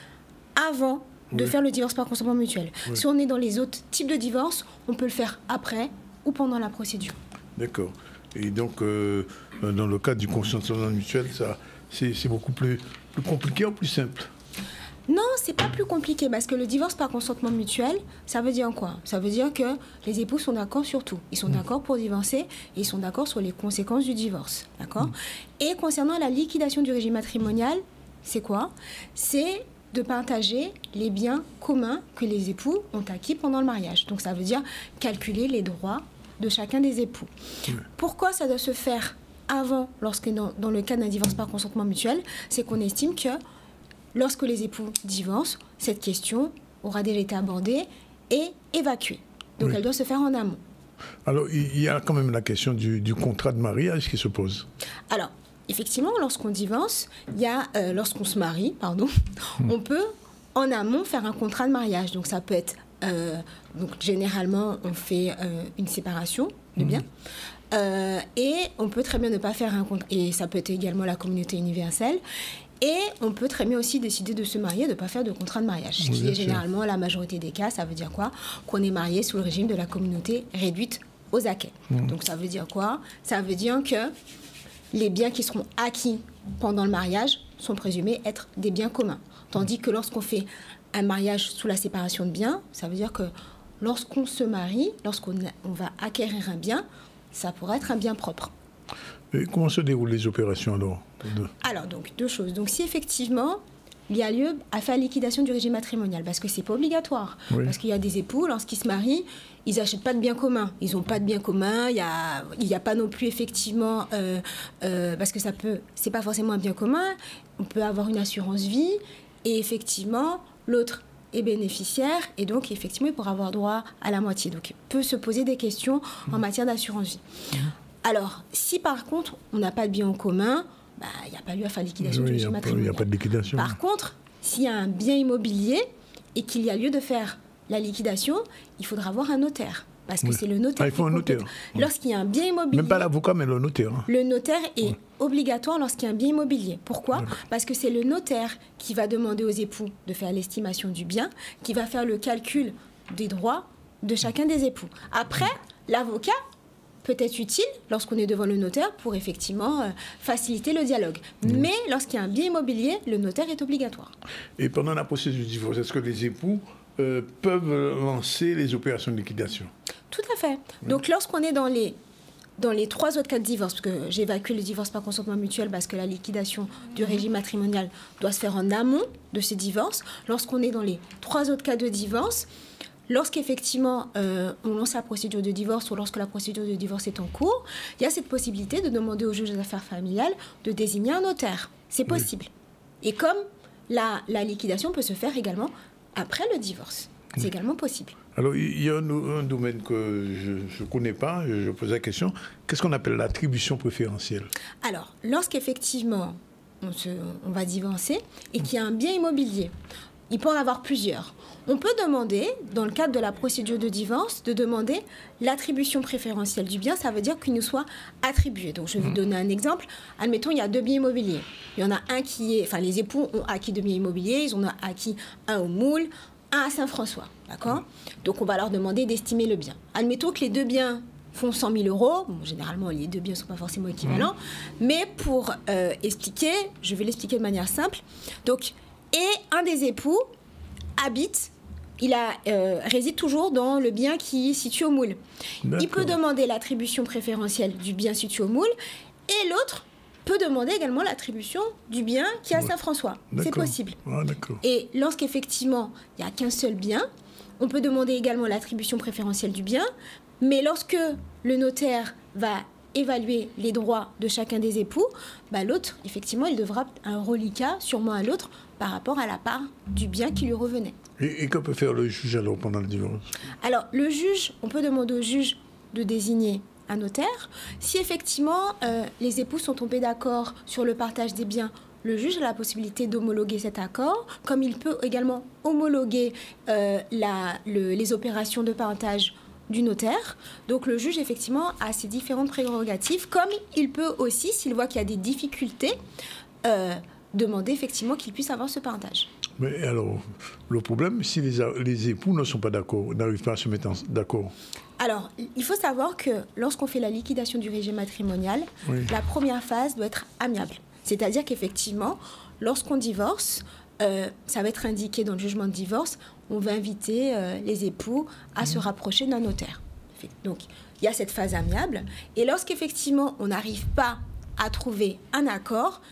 avant de faire le divorce par consentement mutuel. Oui. Si on est dans les autres types de divorce, on peut le faire après ou pendant la procédure. D'accord. Et donc, dans le cas du consentement mutuel, c'est beaucoup plus compliqué ou plus simple? Non, c'est pas plus compliqué parce que le divorce par consentement mutuel, ça veut dire quoi? Ça veut dire que les époux sont d'accord sur tout. Ils sont d'accord pour divorcer et ils sont d'accord sur les conséquences du divorce. D'accord? Et concernant la liquidation du régime matrimonial, c'est quoi? C'est de partager les biens communs que les époux ont acquis pendant le mariage. Donc ça veut dire calculer les droits de chacun des époux. Pourquoi ça doit se faire avant, lorsque dans le cas d'un divorce par consentement mutuel? C'est qu'on estime que lorsque les époux divorcent, cette question aura déjà été abordée et évacuée. Donc elle doit se faire en amont. Alors il y a quand même la question du contrat de mariage qui se pose. Alors effectivement, lorsqu'on divorce, lorsqu'on se marie, on peut en amont faire un contrat de mariage. Donc ça peut être, donc généralement on fait une séparation de biens. Et on peut très bien ne pas faire un contrat, et ça peut être également la communauté universelle. Et on peut très bien aussi décider de se marier, de ne pas faire de contrat de mariage. Ce qui est généralement la majorité des cas, ça veut dire quoi? Qu'on est marié sous le régime de la communauté réduite aux acquêts. Donc ça veut dire quoi? Ça veut dire que les biens qui seront acquis pendant le mariage sont présumés être des biens communs. Tandis que lorsqu'on fait un mariage sous la séparation de biens, ça veut dire que lorsqu'on se marie, lorsqu'on va acquérir un bien, ça pourrait être un bien propre. Et comment se déroulent les opérations alors? Alors, donc, 2 choses. Donc, si effectivement, il y a lieu à faire liquidation du régime matrimonial, parce que ce n'est pas obligatoire. Parce qu'il y a des époux, lorsqu'ils se marient, ils n'achètent pas de biens communs. Ils n'ont pas de biens communs. Il n'y a pas non plus, effectivement, parce que c'est pas forcément un bien commun. On peut avoir une assurance vie, et effectivement, l'autre est bénéficiaire, et donc, effectivement, il pourra avoir droit à la moitié. Donc, il peut se poser des questions en matière d'assurance vie. Alors, si par contre, on n'a pas de biens en commun, il n'y a pas lieu à faire liquidation du régime matrimonial. Il n'y a pas de liquidation. Par contre, s'il y a un bien immobilier et qu'il y a lieu de faire la liquidation, il faudra avoir un notaire. Parce que c'est le notaire. Il faut un notaire. Lorsqu'il y a un bien immobilier. Même pas l'avocat, mais le notaire. Le notaire est obligatoire lorsqu'il y a un bien immobilier. Pourquoi? Parce que c'est le notaire qui va demander aux époux de faire l'estimation du bien, qui va faire le calcul des droits de chacun des époux. Après, l'avocat peut être utile lorsqu'on est devant le notaire pour effectivement faciliter le dialogue. Mais lorsqu'il y a un bien immobilier, le notaire est obligatoire. Et pendant la procédure du divorce, est-ce que les époux peuvent lancer les opérations de liquidation? Tout à fait. Donc lorsqu'on est dans les 3 autres cas de divorce, parce que j'évacue le divorce par consentement mutuel parce que la liquidation du régime matrimonial doit se faire en amont de ces divorces. Lorsqu'on est dans les 3 autres cas de divorce, lorsqu'effectivement on lance la procédure de divorce ou lorsque la procédure de divorce est en cours, il y a cette possibilité de demander au juge des affaires familiales de désigner un notaire. C'est possible. Et comme la liquidation peut se faire également après le divorce. C'est également possible. Alors, il y a un domaine que je ne connais pas, je pose la question. Qu'est-ce qu'on appelle l'attribution préférentielle? Alors, lorsqu'effectivement on va divorcer et qu'il y a un bien immobilier il peut en avoir plusieurs. On peut demander, dans le cadre de la procédure de divorce, de demander l'attribution préférentielle du bien. Ça veut dire qu'il nous soit attribué. Donc, je vais vous donner un exemple. Admettons, il y a 2 biens immobiliers. Il y en a un qui est... Enfin, les époux ont acquis 2 biens immobiliers. Ils en ont acquis un au Moule, un à Saint-François. D'accord ? Donc, on va leur demander d'estimer le bien. Admettons que les 2 biens font 100 000 euros. Bon, généralement, les 2 biens ne sont pas forcément équivalents. Mais pour expliquer, je vais l'expliquer de manière simple. Donc, et un des époux habite... réside toujours dans le bien qui est situé au Moule. Il peut demander l'attribution préférentielle du bien situé au Moule et l'autre peut demander également l'attribution du bien qui est à Saint-François. C'est possible. Et lorsqu'effectivement, il n'y a qu'un seul bien, on peut demander également l'attribution préférentielle du bien, mais lorsque le notaire va évaluer les droits de chacun des époux, l'autre, effectivement, il devra un reliquat, sûrement à l'autre, par rapport à la part du bien qui lui revenait. Et que peut faire le juge alors pendant le divorce? Alors, le juge, on peut demander au juge de désigner un notaire. Si effectivement les époux sont tombés d'accord sur le partage des biens, le juge a la possibilité d'homologuer cet accord, comme il peut également homologuer les opérations de parentage du notaire. Donc le juge, effectivement, a ses différentes prérogatives, comme il peut aussi, s'il voit qu'il y a des difficultés, demander effectivement qu'il puisse avoir ce parentage. Mais alors, le problème, si les époux ne sont pas d'accord, n'arrivent pas à se mettre d'accord. Alors, il faut savoir que lorsqu'on fait la liquidation du régime matrimonial, la première phase doit être amiable. C'est-à-dire qu'effectivement, lorsqu'on divorce, ça va être indiqué dans le jugement de divorce, on va inviter les époux à se rapprocher d'un notaire. Donc, il y a cette phase amiable. Et lorsqu'effectivement, on n'arrive pas à trouver un accord,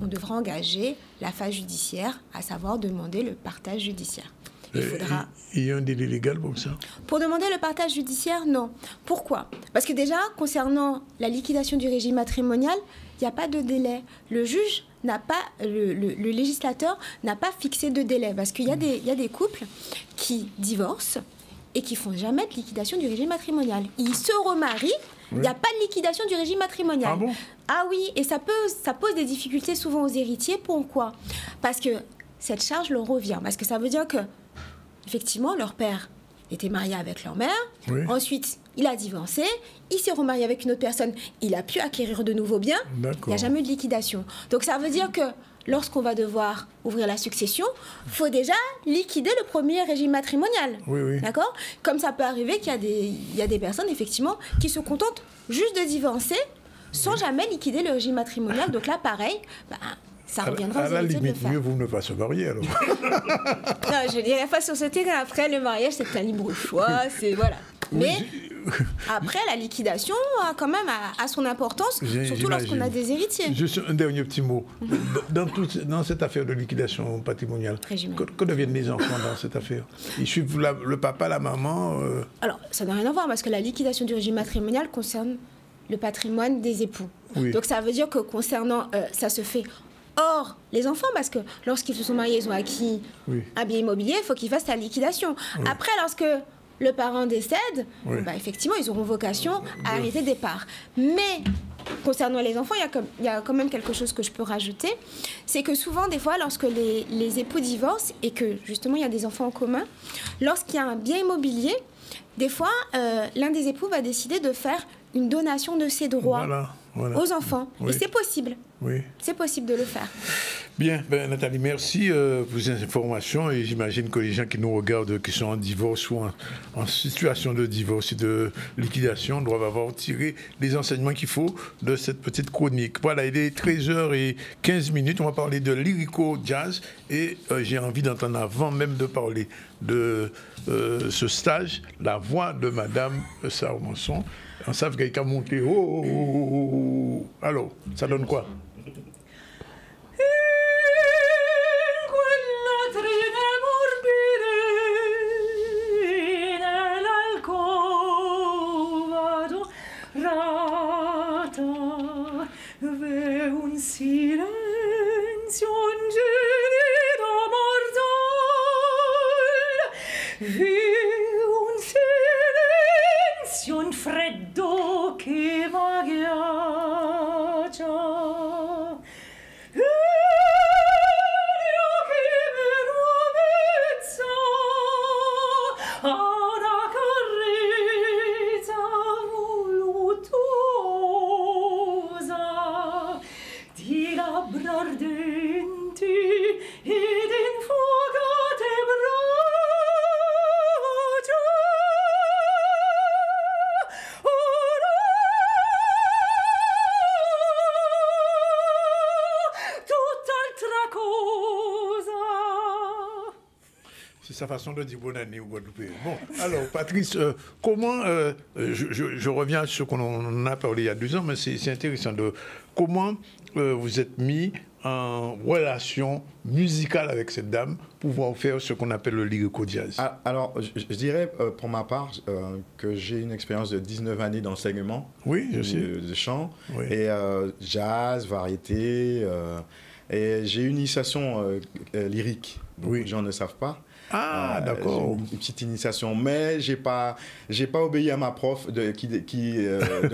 on devra engager la phase judiciaire, à savoir demander le partage judiciaire. Il y a un délai légal pour ça? Pour demander le partage judiciaire, non. Pourquoi? Parce que déjà, concernant la liquidation du régime matrimonial, il n'y a pas de délai. Le juge n'a pas, le législateur n'a pas fixé de délai. Parce qu'il y a des couples qui divorcent et qui ne font jamais de liquidation du régime matrimonial. Ils se remarient, il n'y a pas de liquidation du régime matrimonial. Ah bon? Ah oui, et ça pose des difficultés souvent aux héritiers. Pourquoi? Parce que cette charge leur revient. Parce que ça veut dire que, effectivement, leur père était marié avec leur mère. Oui. Ensuite, il a divorcé. Il s'est remarié avec une autre personne. Il a pu acquérir de nouveaux biens. Il n'y a jamais eu de liquidation. Donc ça veut dire que lorsqu'on va devoir ouvrir la succession, il faut déjà liquider le premier régime matrimonial. Oui. D'accord? Comme ça peut arriver qu'il y a des personnes, effectivement, qui se contentent juste de divorcer sans jamais liquider le régime matrimonial. Donc là, pareil, ça reviendra aux héritiers de le faire. Mieux vaut ne pas se marier, alors. Non, je dirais pas sur ce terrain. Après, le mariage, c'est un libre choix, c'est... Voilà. Mais après, la liquidation, quand même, a son importance, surtout lorsqu'on a des héritiers. Juste un dernier petit mot. Dans cette affaire de liquidation patrimoniale, que deviennent les enfants dans cette affaire? Ils suivent le papa, la maman Alors, ça n'a rien à voir, parce que la liquidation du régime matrimonial concerne le patrimoine des époux. Oui. Donc, ça veut dire que concernant... ça se fait hors les enfants, parce que lorsqu'ils se sont mariés, ils ont acquis un bien immobilier, il faut qu'ils fassent la liquidation. Oui. Après, lorsque le parent décède, effectivement, ils auront vocation à arrêter des parts. Mais concernant les enfants, il y a quand même quelque chose que je peux rajouter, c'est que souvent, des fois, lorsque les époux divorcent et que, justement, il y a des enfants en commun, lorsqu'il y a un bien immobilier, des fois, l'un des époux va décider de faire une donation de ses droits aux enfants. Et c'est possible. C'est possible de le faire. Bien, Nathalie, merci pour ces informations, et j'imagine que les gens qui nous regardent, qui sont en divorce ou en situation de divorce et de liquidation, doivent avoir tiré les enseignements qu'il faut de cette petite chronique. Voilà, il est 13h15, on va parler de lyrico jazz, et j'ai envie d'entendre, avant même de parler de ce stage, la voix de Madame Sarah Monson. On sait qu'elle a monté. Alors, ça donne quoi? Freddo che m'agghiaccia. C'est sa façon de dire bonne année au Guadeloupe. Bon, alors Patrice, comment, je reviens sur ce qu'on a parlé il y a 2 ans, mais c'est intéressant de comment vous êtes mis en relation musicale avec cette dame pour pouvoir faire ce qu'on appelle le lyrico-jazz. Alors, je dirais pour ma part que j'ai une expérience de 19 années d'enseignement. Oui, je sais. De chant, oui. Et jazz, variété, et j'ai une initiation lyrique. Beaucoup de gens ne savent pas. Ah, d'accord. Une petite initiation, mais j'ai pas obéi à ma prof de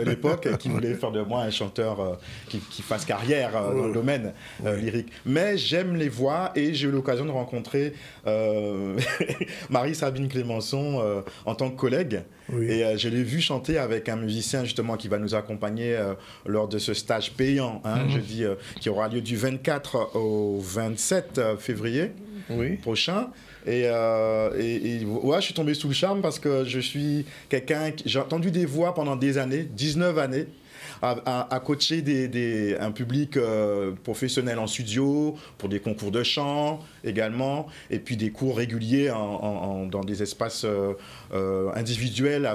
l'époque qui voulait faire de moi un chanteur qui fasse carrière dans le domaine lyrique. Mais j'aime les voix et j'ai eu l'occasion de rencontrer Marie-Sabine Clémençon en tant que collègue. Oui. Et je l'ai vu chanter avec un musicien justement qui va nous accompagner lors de ce stage payant, jeudi, qui aura lieu du 24 au 27 février prochain. Et ouais, je suis tombé sous le charme parce que je suis quelqu'un, j'ai entendu des voix pendant des années, 19 années, à coacher un public professionnel en studio, pour des concours de chant également, et puis des cours réguliers dans des espaces individuels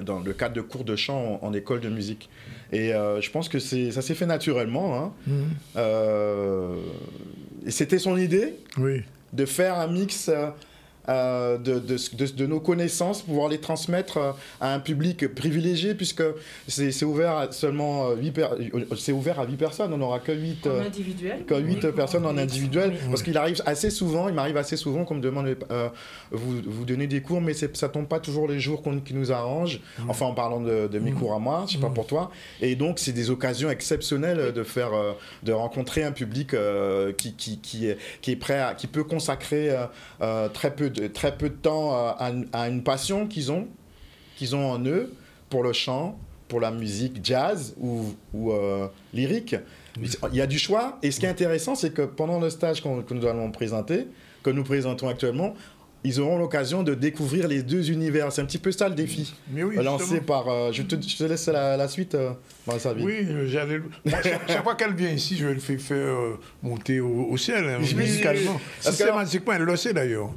dans le cadre de cours de chant en école de musique. Et je pense que ça s'est fait naturellement. Et c'était son idée. Oui. De faire un mix de nos connaissances, pouvoir les transmettre à un public privilégié, puisque c'est ouvert à seulement 8 personnes. On n'aura que 8 personnes en individuel, parce qu'il m'arrive assez souvent qu'on me demande vous donnez des cours, mais ça tombe pas toujours les jours qui nous arrangent, enfin en parlant de mes cours à moi, je sais pas pour toi, et donc c'est des occasions exceptionnelles de rencontrer un public qui est prêt qui peut consacrer très peu de temps à une passion qu'ils ont en eux pour le chant, pour la musique jazz ou lyrique. Il y a du choix, et ce qui est intéressant, c'est que pendant le stage que nous allons présenter, que nous présentons actuellement, ils auront l'occasion de découvrir les 2 univers. C'est un petit peu ça le défi. Mais oui, lancé par... je te laisse la suite, Marie-Sabine. Oui, chaque fois qu'elle vient ici, je vais le faire monter au ciel, musicalement. Systématiquement, elle le sait d'ailleurs.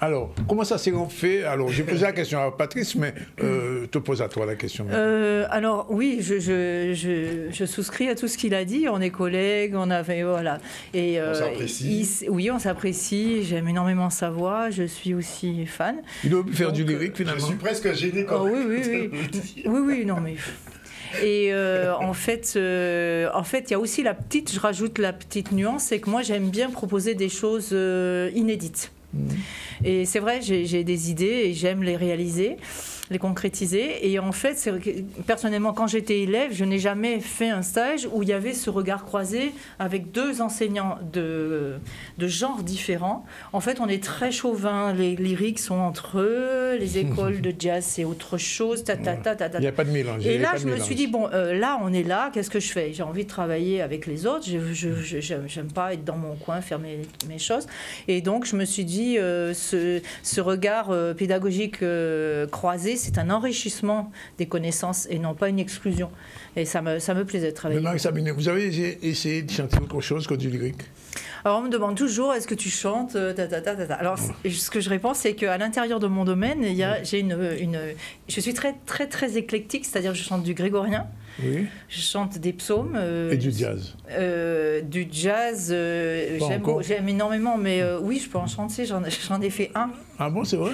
Alors, comment ça s'est fait? Alors, j'ai posé la question à Patrice, mais te pose à toi la question. Alors, oui, je souscris à tout ce qu'il a dit. On est collègues, on avait... Voilà. Et, on s'apprécie. Oui, on s'apprécie. J'aime énormément sa voix. Je suis aussi fan. Il doit faire du lyrique, finalement. Je suis presque gêné quand même. Oui, non, mais... Et en fait, il y a aussi je rajoute la petite nuance, c'est que moi, j'aime bien proposer des choses inédites. Et c'est vrai, j'ai des idées et j'aime les réaliser, les concrétiser. Et en fait, personnellement, quand j'étais élève, je n'ai jamais fait un stage où il y avait ce regard croisé avec 2 enseignants de genres différents. En fait, on est très chauvin. Les lyriques sont entre eux, les écoles de jazz, c'est autre chose. Il n'y a pas de mélange. Et là, je me suis dit, bon, là, on est là, qu'est-ce que je fais? J'ai envie de travailler avec les autres. Je n'aime pas être dans mon coin, faire mes choses. Et donc, je me suis dit, ce regard pédagogique croisé, c'est un enrichissement des connaissances et non pas une exclusion. Et ça me plaisait de travailler. Mais Marie-Sabine, vous avez essayé de chanter autre chose que du lyrique? Alors, on me demande toujours, est-ce que tu chantes Alors, ce que je réponds, c'est qu'à l'intérieur de mon domaine, je suis très, très, très éclectique, c'est-à-dire que je chante du grégorien, oui. Je chante des psaumes. Et du jazz Du jazz, j'aime énormément, mais oui, je peux en chanter, j'en ai fait un. Ah bon, c'est vrai?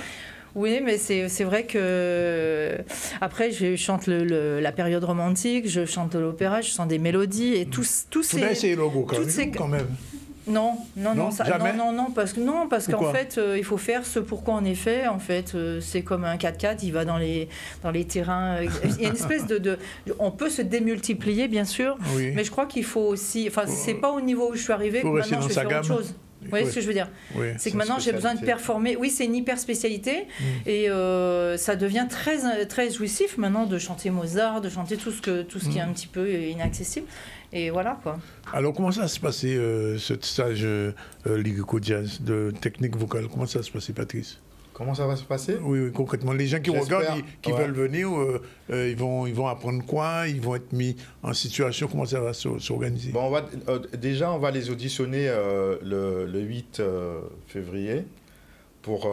Oui, mais c'est vrai que après je chante la période romantique, je chante de l'opéra, je chante des mélodies et tous ces. Vous avez essayé le quand même. Non, parce qu'en Pourquoi? fait, il faut faire ce pourquoi on est fait. En fait, c'est comme un 4x4, il va dans les terrains. Il y a une espèce on peut se démultiplier, bien sûr, oui. Mais je crois qu'il faut aussi. Enfin, c'est pas au niveau où je suis arrivée que maintenant je vais faire autre chose. Vous voyez ce que je veux dire? Oui, c'est que maintenant j'ai besoin de performer. Oui, c'est une hyper spécialité et ça devient très, très jouissif maintenant de chanter Mozart, de chanter tout ce qui est un petit peu inaccessible. Et voilà quoi. Alors comment ça se passait ce stage lyrico-jazz de technique vocale? Comment ça se passait, Patrice? Comment ça va se passer? Oui, concrètement. Les gens qui regardent, qui veulent venir, ils vont apprendre quoi? Ils vont être mis en situation? Comment ça va s'organiser? Bon, déjà, on va les auditionner le 8 février. pour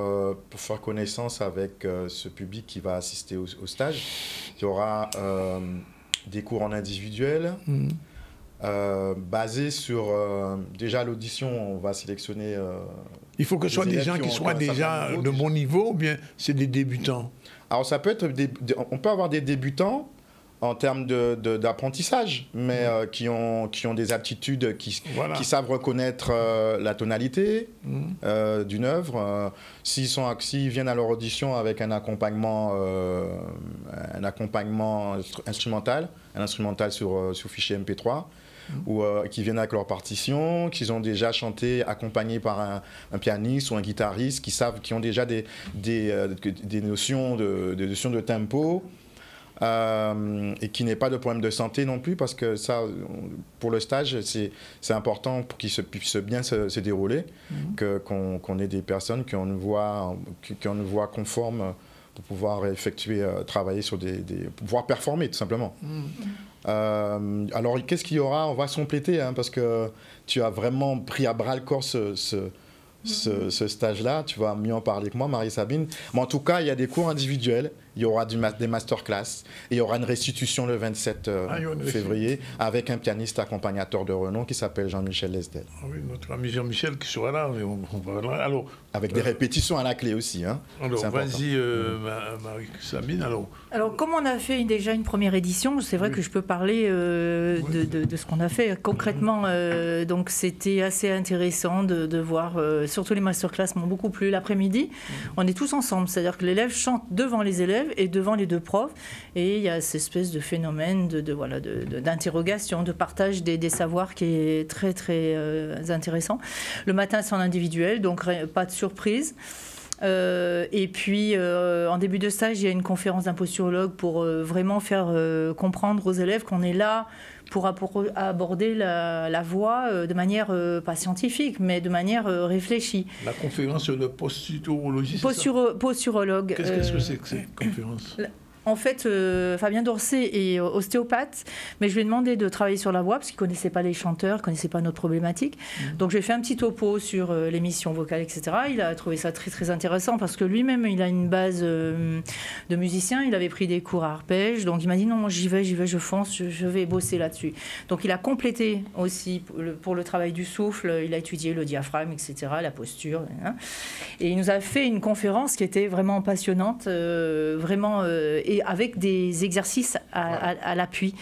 faire connaissance avec ce public qui va assister au stage. Il y aura des cours en individuel, basés sur... déjà, l'audition, on va sélectionner... il faut que ce soit des gens qui soient déjà de bon niveau, ou bien c'est des débutants? Alors, ça peut être... on peut avoir des débutants en termes d'apprentissage, mais qui ont des aptitudes, qui savent reconnaître la tonalité d'une œuvre. S'ils viennent à leur audition avec un accompagnement instrumental, sur fichier MP3, ou qui viennent avec leur partition, qu'ils ont déjà chanté accompagnés par un pianiste ou un guitariste, qui ont déjà des notions de tempo, et qui n'ait pas de problème de santé non plus, parce que ça, pour le stage, c'est important pour qu'il puisse bien se dérouler, qu'on ait des personnes qui ont une voix conforme pour pouvoir travailler sur pour pouvoir performer, tout simplement. Alors, qu'est-ce qu'il y aura? On va se compléter, parce que tu as vraiment pris à bras-le-corps ce stage-là. Tu vas mieux en parler que moi, Marie-Sabine. Mais en tout cas, il y a des cours individuels, il y aura des masterclass, et il y aura une restitution le 27 février avec un pianiste accompagnateur de renom qui s'appelle Jean-Michel Lesdel. Ah oui, notre ami Jean-Michel qui sera là. Alors, avec des répétitions à la clé aussi. Alors, vas-y, Marie-Sabine. Alors, comme on a fait déjà une première édition, c'est vrai que je peux parler de ce qu'on a fait concrètement. Donc, c'était assez intéressant de voir, surtout les masterclass m'ont beaucoup plu l'après-midi. On est tous ensemble, c'est-à-dire que l'élève chante devant les élèves et devant les deux profs, et il y a cette espèce de phénomène d'interrogation, de partage des savoirs qui est très très intéressant. Le matin c'est en individuel, donc pas de surprise. Et puis en début de stage il y a une conférence d'un posturologue pour vraiment faire comprendre aux élèves qu'on est là pour aborder la voix de manière pas scientifique, mais de manière réfléchie. La conférence sur le posturologiste. Posturologue. Qu'est-ce que c'est que cette conférence? En fait, Fabien Dorcet est ostéopathe, mais je lui ai demandé de travailler sur la voix parce qu'il ne connaissait pas les chanteurs, il ne connaissait pas notre problématique. Donc j'ai fait un petit topo sur l'émission vocale, etc. Il a trouvé ça très très intéressant parce que lui-même, il a une base de musicien, il avait pris des cours à arpège, donc il m'a dit non, j'y vais, je fonce, je vais bosser là-dessus. Donc il a complété aussi pour le travail du souffle, il a étudié le diaphragme, etc., la posture. Et il nous a fait une conférence qui était vraiment passionnante, vraiment... et avec des exercices à l'appui.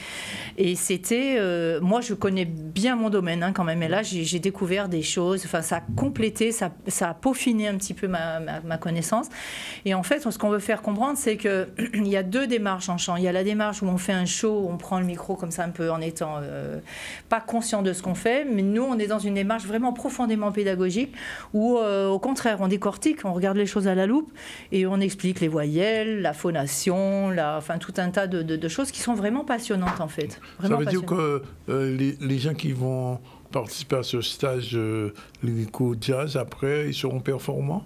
Et c'était... moi, je connais bien mon domaine quand même. Et là, j'ai découvert des choses. Enfin, ça a complété, ça a peaufiné un petit peu ma connaissance. Et en fait, ce qu'on veut faire comprendre, c'est qu'il y a deux démarches en chant. Il y a la démarche où on fait un show, où on prend le micro comme ça un peu en étant pas conscient de ce qu'on fait. Mais nous, on est dans une démarche vraiment profondément pédagogique où, au contraire, on décortique, on regarde les choses à la loupe et on explique les voyelles, la phonation, enfin tout un tas de choses qui sont vraiment passionnantes en fait. Vraiment ça veut dire que les gens qui vont participer à ce stage lyrico-jazz, après, ils seront performants?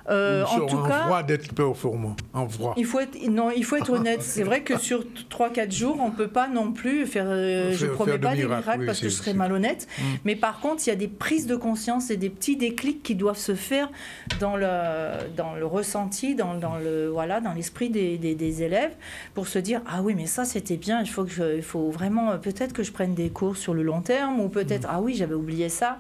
En tout cas, en voie d'être performant, en voie. Il faut être honnête. C'est vrai que sur 3-4 jours, on ne peut pas non plus faire. Je ne promets pas des miracles parce que je serais malhonnête. Mais par contre, il y a des prises de conscience et des petits déclics qui doivent se faire dans le ressenti, dans l'esprit des élèves, pour se dire ah oui, mais ça c'était bien. Il faut vraiment peut-être que je prenne des cours sur le long terme, ou peut-être ah oui, j'avais oublié ça.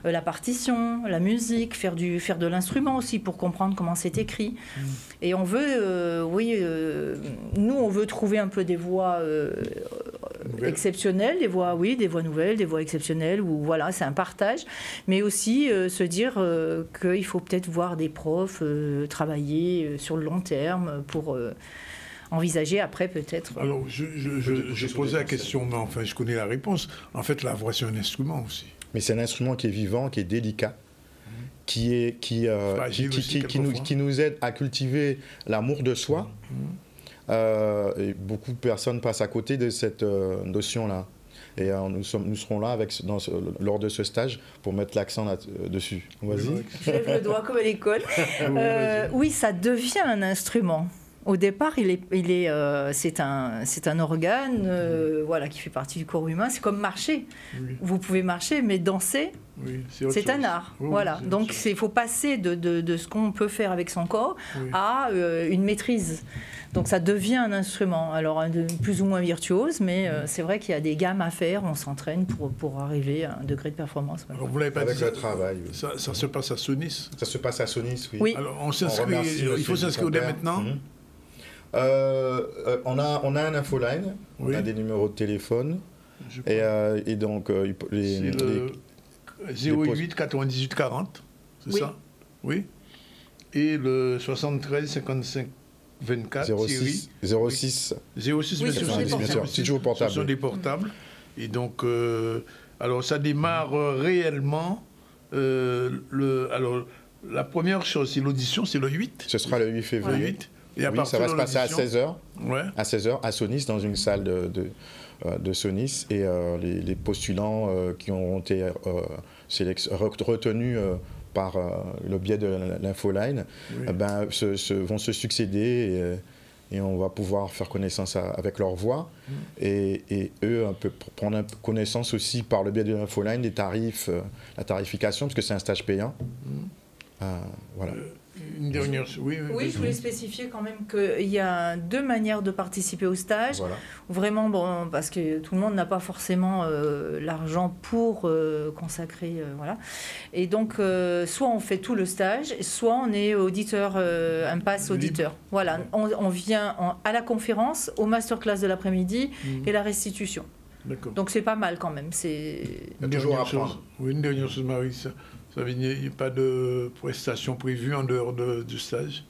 La partition, la musique, faire de l'instrument aussi pour comprendre comment c'est écrit. Et on veut, nous on veut trouver un peu des voix exceptionnelles, des voix nouvelles, des voix exceptionnelles, où voilà, c'est un partage, mais aussi se dire qu'il faut peut-être voir des profs travailler sur le long terme pour envisager après peut-être. Alors, je posais la question, mais enfin, je connais la réponse. En fait, la voix, c'est un instrument aussi. Mais c'est un instrument qui est vivant, qui est délicat, qui nous aide à cultiver l'amour de soi. Et beaucoup de personnes passent à côté de cette notion-là. Et nous serons là lors de ce stage pour mettre l'accent dessus. Vas-y. Je lève le doigt comme à l'école. Oui, ça devient un instrument. Au départ, c'est un organe qui fait partie du corps humain. C'est comme marcher. Oui. Vous pouvez marcher, mais danser, Oui, c'est un art. Oui, voilà. Donc il faut passer de ce qu'on peut faire avec son corps à une maîtrise. Donc ça devient un instrument, alors plus ou moins virtuose, mais c'est vrai qu'il y a des gammes à faire, on s'entraîne pour arriver à un degré de performance. Alors, vous l'avez pas avec dit, le travail. Oui. Ça se passe à Sonis. Ça se passe à Sonis, oui. Oui. Alors il faut s'inscrire dès maintenant. On a un infoline, on a des numéros de téléphone. Et donc, c'est le 08 98 40, c'est ça? Oui. Et le 73 55 24 06 06 bien sûr, c'est toujours portable. Ce sont des portables. Et donc, alors ça démarre réellement. Alors, la première chose, c'est l'audition, c'est le 8. Ce sera le 8 février. Le 8. Et oui, ça va se passer à 16h. Ouais. À 16h, à Sonis, dans une salle de Sonis. Et les postulants qui ont été retenus par le biais de l'infoline vont se succéder et on va pouvoir faire connaissance avec leur voix et eux prendre connaissance aussi par le biais de l'infoline des tarifs, la tarification, parce que c'est un stage payant. Voilà. Une dernière... Oui, je voulais spécifier quand même qu'il y a deux manières de participer au stage. Voilà. Vraiment, bon, parce que tout le monde n'a pas forcément l'argent pour consacrer. Voilà. Et donc, soit on fait tout le stage, soit on est auditeur, un pass auditeur. Voilà, on vient à la conférence, au masterclass de l'après-midi et la restitution. Donc c'est pas mal quand même. Une dernière chose, une dernière chose, Marie. Il n'y a pas de prestations prévues en dehors du stage?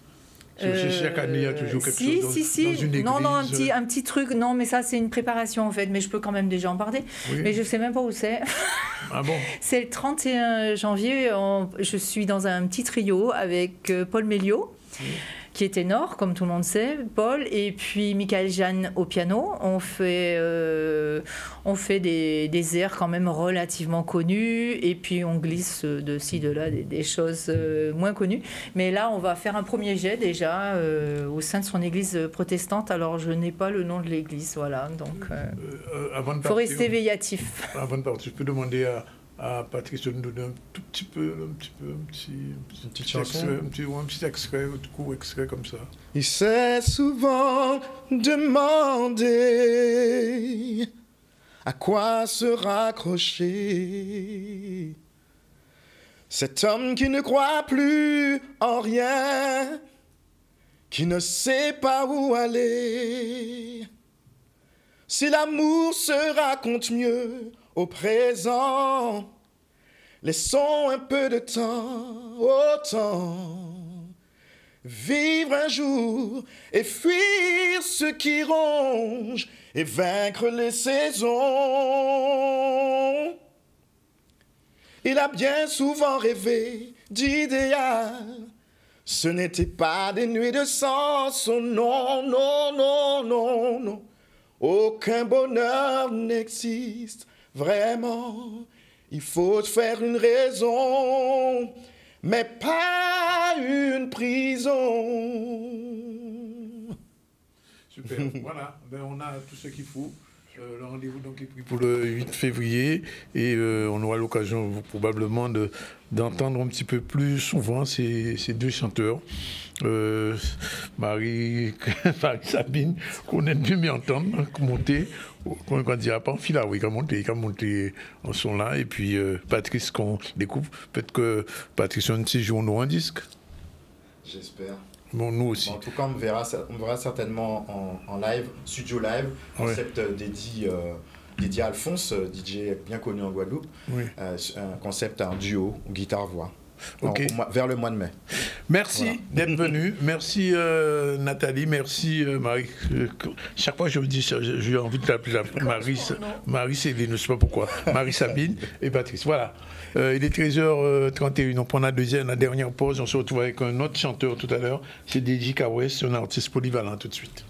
Chaque année, il y a toujours quelque chose dans une église. Non, un petit truc. Non, mais ça, c'est une préparation, en fait. Mais je peux quand même déjà en parler. Oui. Mais je ne sais même pas où c'est. Ah bon? C'est le 31 janvier. Je suis dans un petit trio avec Paul Méliot, qui est ténor, comme tout le monde sait, Paul, et puis Michael Jeanne au piano. On fait des airs quand même relativement connus, et puis on glisse de ci, de là, des choses moins connues. Mais là, on va faire un premier jet déjà au sein de son église protestante. Alors, je n'ai pas le nom de l'église, voilà. Donc, il faut rester veilllatif. Avant de partir, je peux demander à Patrice de nous donner un tout petit peu, un petit extrait, un court extrait comme ça. Il s'est souvent demandé à quoi se raccrocher. Cet homme qui ne croit plus en rien, qui ne sait pas où aller. Si l'amour se raconte mieux au présent, laissons un peu de temps au temps. Vivre un jour et fuir ce qui ronge et vaincre les saisons. Il a bien souvent rêvé d'idéal. Ce n'était pas des nuits de sens, oh non, non, non, non, non. Aucun bonheur n'existe. Vraiment, il faut faire une raison, mais pas une prison. Super, voilà, on a tout ce qu'il faut. Le rendez-vous donc est pris pour le 8 février et on aura l'occasion probablement d'entendre un petit peu plus souvent ces deux chanteurs. Marie Sabine, qu'on aime bien entendre, monter, qu'on ne dira pas en fila, oui, qui a monté en son là, et puis Patrice qu'on découvre, peut-être que Patrice un petit jour nous un disque. J'espère. Bon, nous aussi. Bon, en tout cas, on verra certainement en live, studio live, concept dédié à Alphonse, DJ bien connu en Guadeloupe, un concept en duo, guitare-voix. Okay. Vers le mois de mai. Merci d'être venu. Merci Nathalie. Merci Marie. Chaque fois que je vous dis, j'ai envie de t'appeler Marie Céline, je ne sais pas pourquoi. Marie Sabine et Patrice. Voilà. Il est 13h31. On prend la dernière pause. On se retrouve avec un autre chanteur tout à l'heure. C'est DJ Kawes, un artiste polyvalent tout de suite.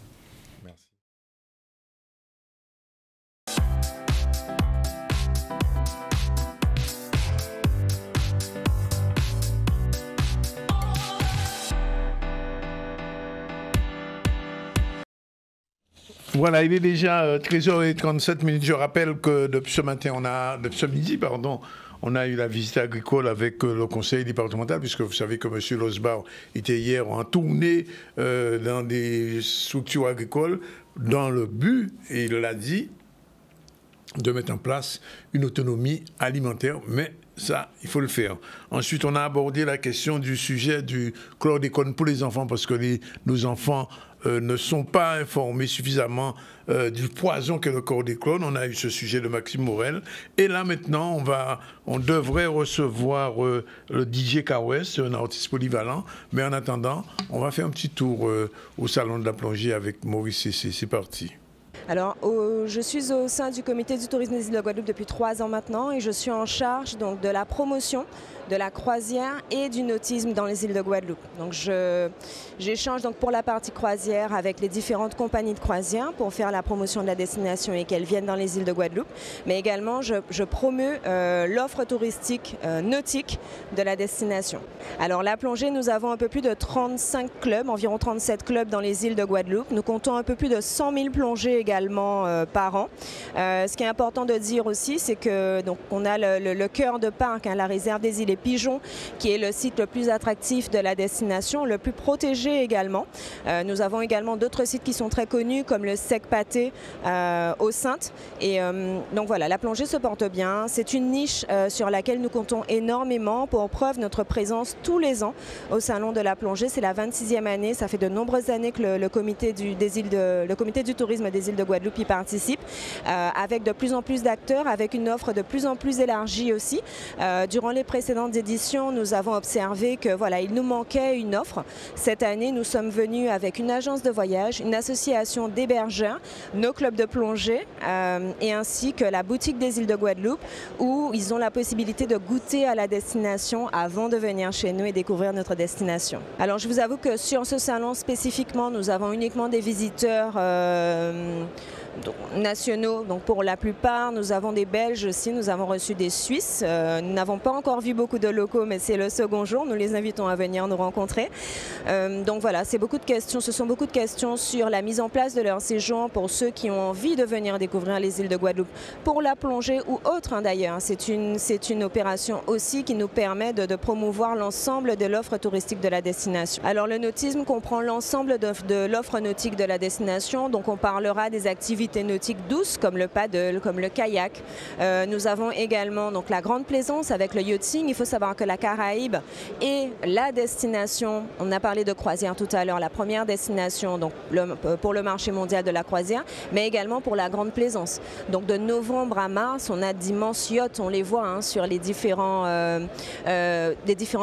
Voilà, il est déjà 13h37. Je rappelle que depuis ce midi, on a eu la visite agricole avec le conseil départemental, puisque vous savez que M. Losbar était hier en tournée dans des structures agricoles dans le but, et il l'a dit, de mettre en place une autonomie alimentaire, mais ça, il faut le faire. Ensuite, on a abordé la question du sujet du chlordécone pour les enfants, parce que nos enfants ne sont pas informés suffisamment du poison qu'est le chlordécone. On a eu ce sujet de Maxime Morel. Et là, maintenant, on devrait recevoir le DJ Kawes, un artiste polyvalent. Mais en attendant, on va faire un petit tour au Salon de la Plongée avec Maurice Cessé. C'est parti. Alors, je suis au sein du comité du tourisme des îles de Guadeloupe depuis 3 ans maintenant et je suis en charge donc, de la promotion de la croisière et du nautisme dans les îles de Guadeloupe. Donc j'échange donc pour la partie croisière avec les différentes compagnies de croisière pour faire la promotion de la destination et qu'elles viennent dans les îles de Guadeloupe. Mais également, je promeus l'offre touristique nautique de la destination. Alors la plongée, nous avons un peu plus de 35 clubs, environ 37 clubs dans les îles de Guadeloupe. Nous comptons un peu plus de 100 000 plongées également par an. Ce qui est important de dire aussi, c'est que donc on a le cœur de parc, hein, la réserve des îles Pigeons, qui est le site le plus attractif de la destination, le plus protégé également. Nous avons également d'autres sites qui sont très connus, comme le Sec Pâté aux Saintes. Et donc voilà, la plongée se porte bien. C'est une niche sur laquelle nous comptons énormément. Pour preuve, notre présence tous les ans au Salon de la Plongée. C'est la 26e année. Ça fait de nombreuses années que le comité du tourisme des îles de Guadeloupe y participe, avec de plus en plus d'acteurs, avec une offre de plus en plus élargie aussi. Durant les précédentes éditions, nous avons observé que voilà, il nous manquait une offre. Cette année, nous sommes venus avec une agence de voyage, une association d'hébergeurs, nos clubs de plongée et ainsi que la boutique des îles de Guadeloupe où ils ont la possibilité de goûter à la destination avant de venir chez nous et découvrir notre destination. Alors je vous avoue que sur ce salon spécifiquement, nous avons uniquement des visiteurs nationaux, donc pour la plupart, nous avons des Belges aussi, nous avons reçu des Suisses. Nous n'avons pas encore vu beaucoup de locaux, mais c'est le second jour. Nous les invitons à venir nous rencontrer. Donc voilà, ce sont beaucoup de questions sur la mise en place de leur séjour pour ceux qui ont envie de venir découvrir les îles de Guadeloupe pour la plongée ou autre hein, d'ailleurs. C'est une opération aussi qui nous permet de promouvoir l'ensemble de l'offre touristique de la destination. Alors le nautisme comprend l'ensemble de l'offre nautique de la destination, donc on parlera des activités nautiques douces comme le paddle, comme le kayak. Nous avons également donc, la grande plaisance avec le yachting. Il faut savoir que la Caraïbe est la destination, on a parlé de croisière tout à l'heure, la première destination donc, pour le marché mondial de la croisière, mais également pour la grande plaisance. Donc de novembre à mars, on a d'immenses yachts, on les voit hein, sur les différentes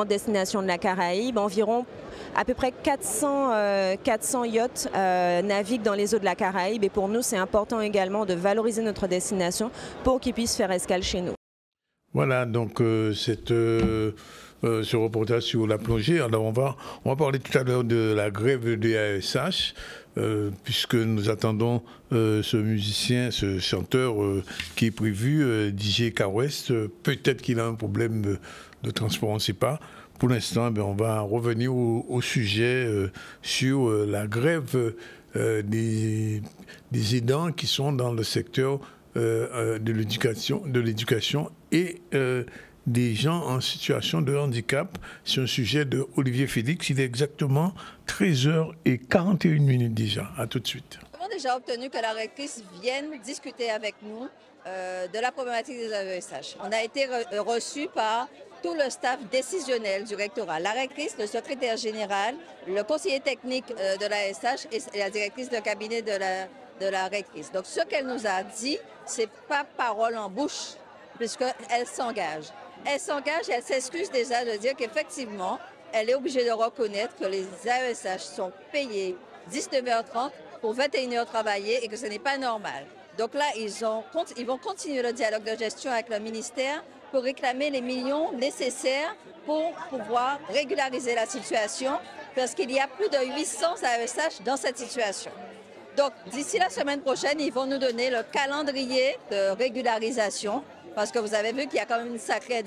destinations de la Caraïbe, environ à peu près 400 yachts naviguent dans les eaux de la Caraïbe et pour nous c'est important également de valoriser notre destination pour qu'ils puissent faire escale chez nous. Voilà donc ce reportage sur la plongée. Alors on va parler tout à l'heure de la grève des AESH puisque nous attendons ce musicien, ce chanteur qui est prévu, DJ Kawes. Peut-être qu'il a un problème de transport, on ne sait pas. Pour l'instant, on va revenir au sujet sur la grève des aidants qui sont dans le secteur de l'éducation et des gens en situation de handicap. C'est un sujet de Olivier Félix. Il est exactement 13h41 déjà. À tout de suite. Nous avons déjà obtenu que la rectrice vienne discuter avec nous de la problématique des AESH. On a été reçus par tout le staff décisionnel du rectorat, la rectrice, le secrétaire général, le conseiller technique de l'AESH et la directrice de cabinet de la rectrice. Donc ce qu'elle nous a dit, c'est pas parole en bouche, puisqu'elle s'engage. Elle s'engage et elle s'excuse déjà de dire qu'effectivement, elle est obligée de reconnaître que les AESH sont payés 19h30 pour 21h travaillés et que ce n'est pas normal. Donc là, ils vont continuer le dialogue de gestion avec le ministère pour réclamer les millions nécessaires pour pouvoir régulariser la situation, parce qu'il y a plus de 800 AESH dans cette situation. Donc, d'ici la semaine prochaine, ils vont nous donner le calendrier de régularisation, parce que vous avez vu qu'il y a quand même une sacrée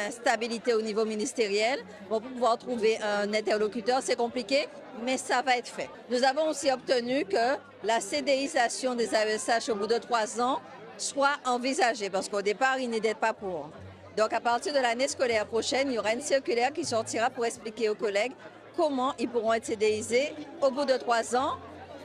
instabilité au niveau ministériel. Pour pouvoir trouver un interlocuteur, c'est compliqué, mais ça va être fait. Nous avons aussi obtenu que la CDIsation des AESH au bout de 3 ans soit envisagée, parce qu'au départ, ils n'étaient pas pour. Donc, à partir de l'année scolaire prochaine, il y aura une circulaire qui sortira pour expliquer aux collègues comment ils pourront être CDIsés au bout de 3 ans,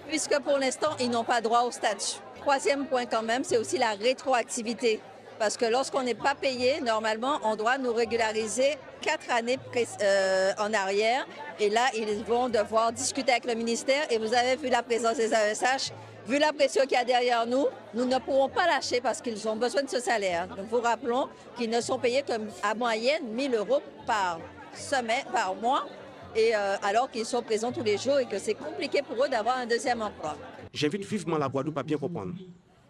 puisque pour l'instant, ils n'ont pas droit au statut. Troisième point quand même, c'est aussi la rétroactivité. Parce que lorsqu'on n'est pas payé, normalement, on doit nous régulariser 4 années en arrière. Et là, ils vont devoir discuter avec le ministère. Et vous avez vu la présence des AESH, vu la pression qu'il y a derrière nous, nous ne pourrons pas lâcher parce qu'ils ont besoin de ce salaire. Donc, vous rappelons qu'ils ne sont payés qu'à moyenne 1 000 € par semaine, par mois, et alors qu'ils sont présents tous les jours et que c'est compliqué pour eux d'avoir un deuxième emploi. J'invite vivement la Guadeloupe à bien comprendre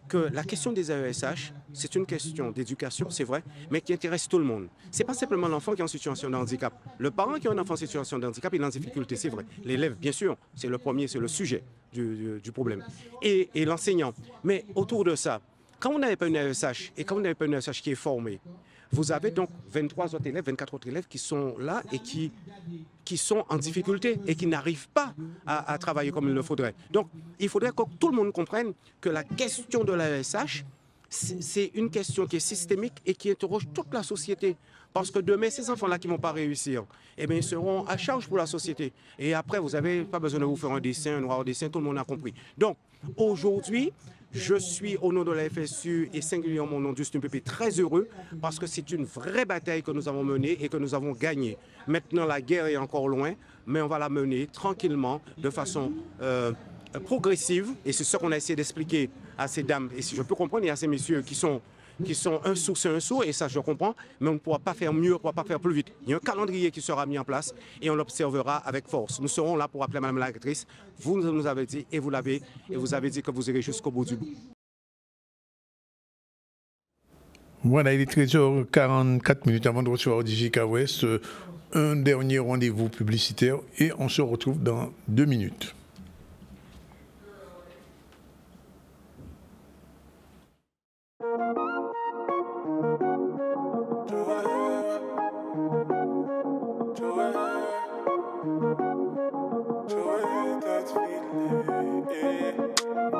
que la question des AESH, c'est une question d'éducation, c'est vrai, mais qui intéresse tout le monde. Ce n'est pas simplement l'enfant qui est en situation de handicap. Le parent qui a un enfant en situation de handicap, il est en difficulté, c'est vrai. L'élève, bien sûr, c'est le premier, c'est le sujet du problème. Et l'enseignant. Mais autour de ça, quand vous n'avez pas une AESH et quand vous n'avez pas une AESH qui est formée, vous avez donc 23 autres élèves, 24 autres élèves qui sont là et qui sont en difficulté et qui n'arrivent pas à travailler comme il le faudrait. Donc, il faudrait que tout le monde comprenne que la question de l'AESH, c'est une question qui est systémique et qui interroge toute la société. Parce que demain, ces enfants-là qui ne vont pas réussir, eh bien, ils seront à charge pour la société. Et après, vous n'avez pas besoin de vous faire un dessin, un noir dessin, tout le monde a compris. Donc, aujourd'hui, je suis au nom de la FSU et singulièrement au nom du SNUPP très heureux parce que c'est une vraie bataille que nous avons menée et que nous avons gagnée. Maintenant, la guerre est encore loin, mais on va la mener tranquillement, de façon progressive. Et c'est ce qu'on a essayé d'expliquer à ces dames. Et si je peux comprendre, il y a ces messieurs qui sont un sourd, c'est un sourd, et ça je comprends, mais on ne pourra pas faire mieux, on ne pourra pas faire plus vite. Il y a un calendrier qui sera mis en place et on l'observera avec force. Nous serons là pour appeler Madame la directrice. Vous nous avez dit, et vous avez dit que vous irez jusqu'au bout du bout. Voilà, il est 13h44 avant de recevoir DJK West. Un dernier rendez-vous publicitaire et on se retrouve dans 2 minutes.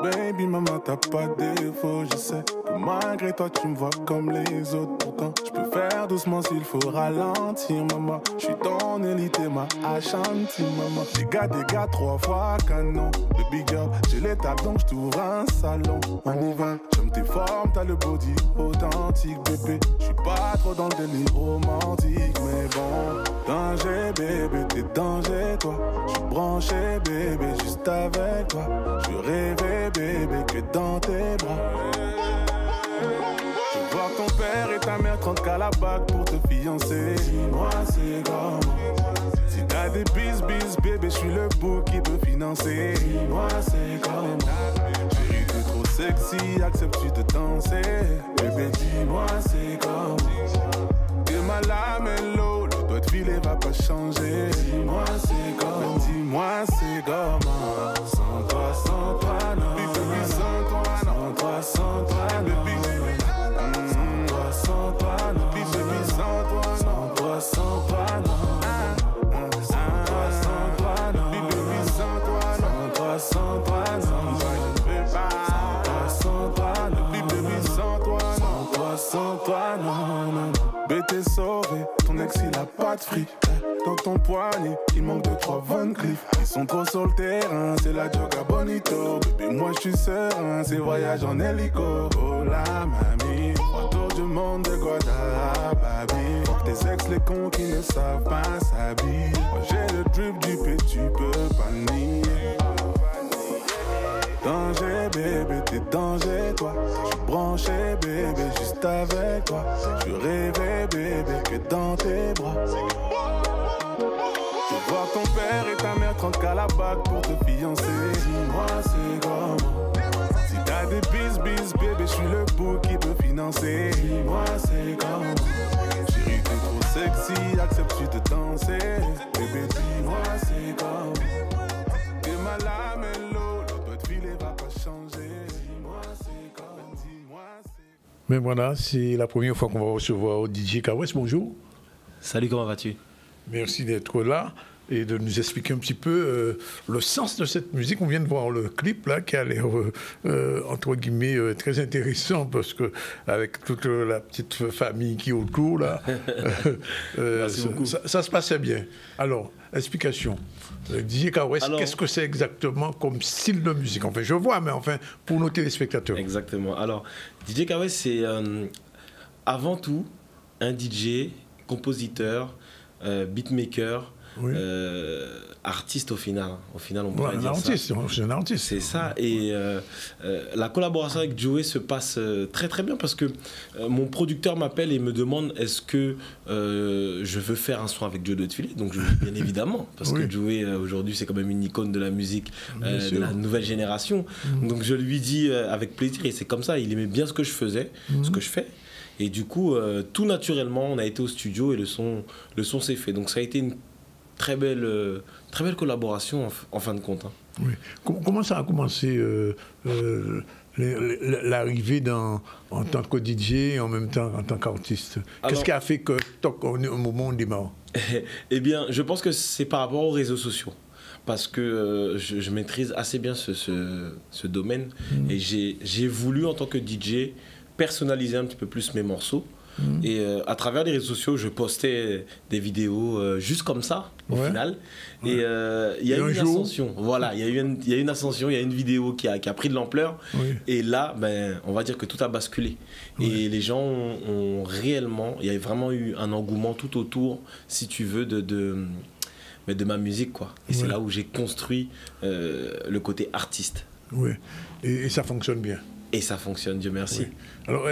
Baby, maman, t'as pas de défaut, je sais que malgré toi, tu me vois comme les autres. Pourtant, je peux faire doucement s'il faut ralentir, maman. Je suis ton élite et ma Ashanti, maman. Des gars, 3 fois canon. Baby girl, j'ai l'étape donc je t'ouvre un salon. On y va, j'aime tes formes, t'as le body authentique, bébé. Je suis pas trop dans le délire romantique, mais bon. Danger, bébé, t'es danger, toi. Je suis branché, bébé, juste avec toi. Je rêvais, bébé, que dans tes bras. Je vois ton père et ta mère 30 à la bague pour te fiancer. Dis-moi c'est comment. Si t'as des bis, bébé, je suis le bouc qui peut financer. Dis-moi c'est comment. Chérie, t'es trop sexy, acceptes-tu de danser? Bébé, dis-moi c'est comment. T'es ma lamello, le doigt de filet va pas changer. Dis-moi c'est comment. Dis-moi c'est comment. Sans toi, non. Baby, sans toi, non. Sans toi, baby. Sans toi, non. Baby, sans toi, non. Sans toi, non. Sans toi, non. Baby, sans toi, non. Sans toi, non. Je peux pas. Sans toi, non. Baby, sans toi, non. Sans toi, non. Bébé, t'es sauvé. Ton ex, il a pas de fric. Dans ton poignet, il manque de 3 Van Cleef. Ils sont trop sur le terrain, c'est la Joga Bonito. Bébé, moi je suis serein, c'est voyage en hélico. Oh la mamie, autour du monde de Guadalajara. Fuck tes ex, les cons qui ne savent pas s'habiller. Moi j'ai le drip du P, tu peux pas nier. Danger, bébé, t'es danger, toi. Je suis branché, bébé, juste avec toi. Je rêvais, bébé, que dans tes bras. Je vois ton père et ta mère 30 à la bague pour te fiancer. Dis-moi c'est comment. Si t'as des bis, bébé, je suis le bouc qui peut financer. Dis-moi c'est comment. Chérie, t'es trop sexy, acceptes-tu de danser? Bébé, dis-moi c'est comment. T'es ma lamello, le doigt de filet va pas changer. Dis-moi c'est comment. Dis-moi c'est... Mais voilà, c'est la première fois qu'on va recevoir DJK West. Bonjour. Salut, comment vas-tu? Merci d'être là. et de nous expliquer un petit peu le sens de cette musique. On vient de voir le clip là qui a l'air entre guillemets très intéressant parce que avec toute la petite famille qui est autour là, ça se passait bien. Alors, explication. DJ Kawes, qu'est-ce que c'est exactement comme style de musique? Enfin, je vois, mais enfin, pour nos téléspectateurs. Exactement. Alors, DJ Kawes, c'est avant tout un DJ, compositeur, beatmaker, oui. Artiste au final. Au final, on pourrait dire ça. C'est un artiste. C'est ça. Et la collaboration avec Joey se passe très très bien parce que mon producteur m'appelle et me demande est-ce que je veux faire un son avec Joey Dotfilet. Donc je dis bien évidemment parce que Joey aujourd'hui c'est quand même une icône de la musique de la nouvelle génération. Donc je lui dis avec plaisir et c'est comme ça. Il aimait bien ce que je faisais, ce que je fais. Et du coup, tout naturellement, on a été au studio et le son s'est fait. Donc ça a été une très belle collaboration en fin de compte. Hein. Oui. Comment ça a commencé l'arrivée en tant que DJ et en même temps en tant qu'artiste? Qu'est-ce qui a fait que au moment où on démarre? Eh bien, je pense que c'est par rapport aux réseaux sociaux. Parce que je maîtrise assez bien ce domaine. Et j'ai voulu, en tant que DJ, personnaliser un petit peu plus mes morceaux. Et à travers les réseaux sociaux, je postais des vidéos juste comme ça, au final. Et il y a eu une ascension. Voilà, il y a eu une ascension, il y a une vidéo qui a pris de l'ampleur. Et là, on va dire que tout a basculé. Et les gens ont réellement, il y a vraiment eu un engouement tout autour, si tu veux, de ma musique, quoi. Et c'est là où j'ai construit le côté artiste. Oui, et ça fonctionne bien. Et ça fonctionne, Dieu merci. Oui. Alors,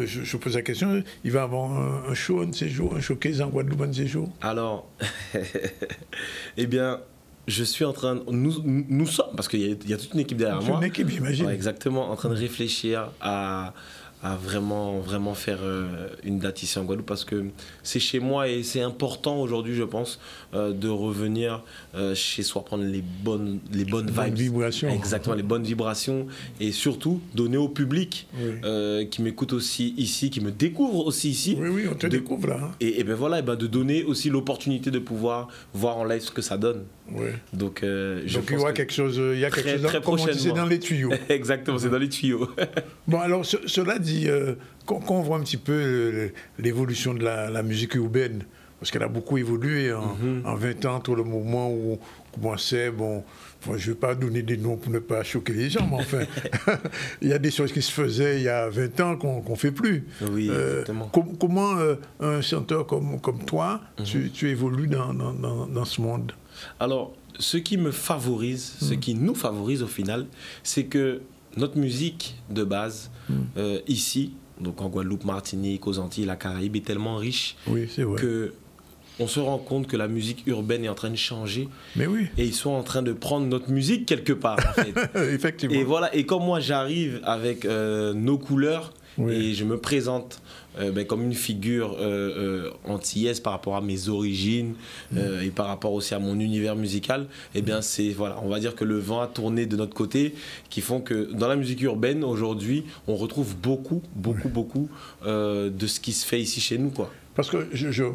je pose la question, il va y avoir un show un de ces jours, un showcase en Guadeloupe un de ces jours? Alors, eh bien, je suis en train, nous sommes, parce qu'il y a toute une équipe derrière moi. Une équipe, j'imagine. Exactement, en train de réfléchir à vraiment faire une date ici en Guadeloupe parce que c'est chez moi et c'est important aujourd'hui, je pense, de revenir chez soi, prendre les bonnes vibes. Vibrations. Exactement, les bonnes vibrations et surtout donner au public qui m'écoute aussi ici, qui me découvre aussi ici. Oui, on te découvre là. Hein. Et ben voilà, de donner aussi l'opportunité de pouvoir voir en live ce que ça donne. Oui. Donc il y aura quelque chose, très prochainement. C'est dans les tuyaux. Exactement, c'est dans les tuyaux. Bon, alors, cela dit, quand on voit un petit peu l'évolution de la musique urbaine, parce qu'elle a beaucoup évolué en 20 ans, entre le moment où on commençait, je ne vais pas donner des noms pour ne pas choquer les gens, mais enfin, il y a des choses qui se faisaient il y a 20 ans qu'on ne fait plus. Oui, exactement. Comment un chanteur comme toi, tu évolues dans ce monde? Alors, ce qui me favorise, ce qui nous favorise au final, c'est que notre musique de base, ici, donc en Guadeloupe, Martinique, aux Antilles, la Caraïbe, est tellement riche que on se rend compte que la musique urbaine est en train de changer. Mais oui. Et ils sont en train de prendre notre musique quelque part, en fait. Effectivement. Et voilà. Et comme moi, j'arrive avec nos couleurs et je me présente comme une figure antillaise par rapport à mes origines et par rapport aussi à mon univers musical, eh bien on va dire que le vent a tourné de notre côté, qui font que dans la musique urbaine aujourd'hui, on retrouve beaucoup de ce qui se fait ici chez nous, quoi. Parce que, je vais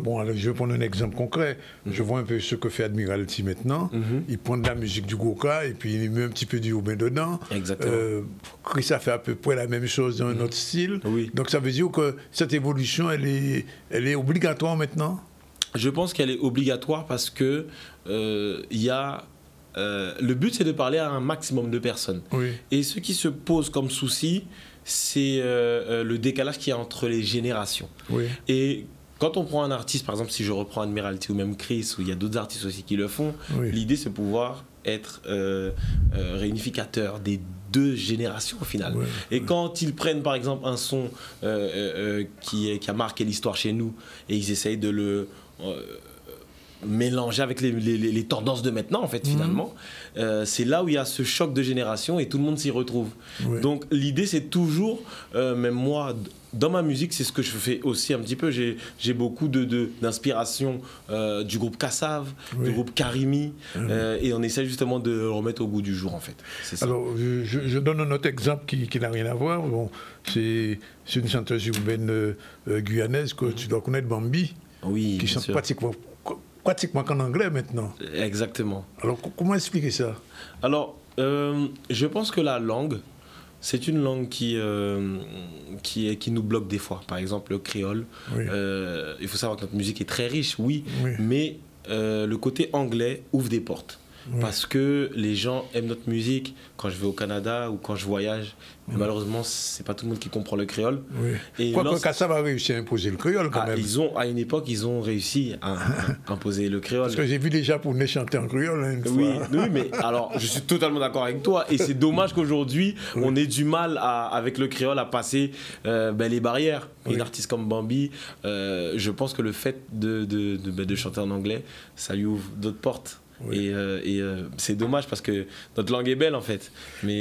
prendre un exemple concret. Je vois un peu ce que fait Admiralty maintenant. Il prend de la musique du Goka et puis il met un petit peu du urbain dedans. Exactement. Chris a fait à peu près la même chose dans un autre style. Oui. Donc ça veut dire que cette évolution, elle est obligatoire maintenant? Je pense qu'elle est obligatoire parce que le but, c'est de parler à un maximum de personnes. Oui. Et ce qui se pose comme souci, c'est le décalage qu'il y a entre les générations. Oui. Et quand on prend un artiste, par exemple, si je reprends Admiralty ou même Chris, ou il y a d'autres artistes aussi qui le font, l'idée, c'est pouvoir être réunificateur des deux générations au final. Et quand ils prennent par exemple un son qui a marqué l'histoire chez nous et ils essayent de le mélanger avec les tendances de maintenant en fait finalement, c'est là où il y a ce choc de génération et tout le monde s'y retrouve. Donc l'idée c'est toujours, même moi dans ma musique c'est ce que je fais aussi un petit peu, j'ai beaucoup d'inspiration du groupe Kassav, du groupe Karimi, et on essaie justement de le remettre au goût du jour en fait. Ça. Alors je donne un autre exemple qui n'a rien à voir. Bon, c'est une chanteuse urbaine guyanaise que tu dois connaître, Bambi, qui chante pratiquement qu'en anglais maintenant. Exactement. Alors, comment expliquer ça? Alors, je pense que la langue, c'est une langue qui nous bloque des fois. Par exemple, le créole. Oui. Il faut savoir que notre musique est très riche, oui. Mais le côté anglais ouvre des portes. Oui. Parce que les gens aiment notre musique quand je vais au Canada ou quand je voyage. Mais malheureusement, c'est pas tout le monde qui comprend le créole. Oui. Et quoi que ça va réussir à imposer le créole quand même. À une époque, ils ont réussi à imposer le créole. Parce que j'ai vu des Japonais chanter en créole une fois. Oui, mais alors je suis totalement d'accord avec toi. Et c'est dommage qu'aujourd'hui, on ait du mal avec le créole à passer les barrières. Oui. Une artiste comme Bambi, je pense que le fait de chanter en anglais, ça lui ouvre d'autres portes. Oui. Et c'est dommage parce que notre langue est belle en fait. Mais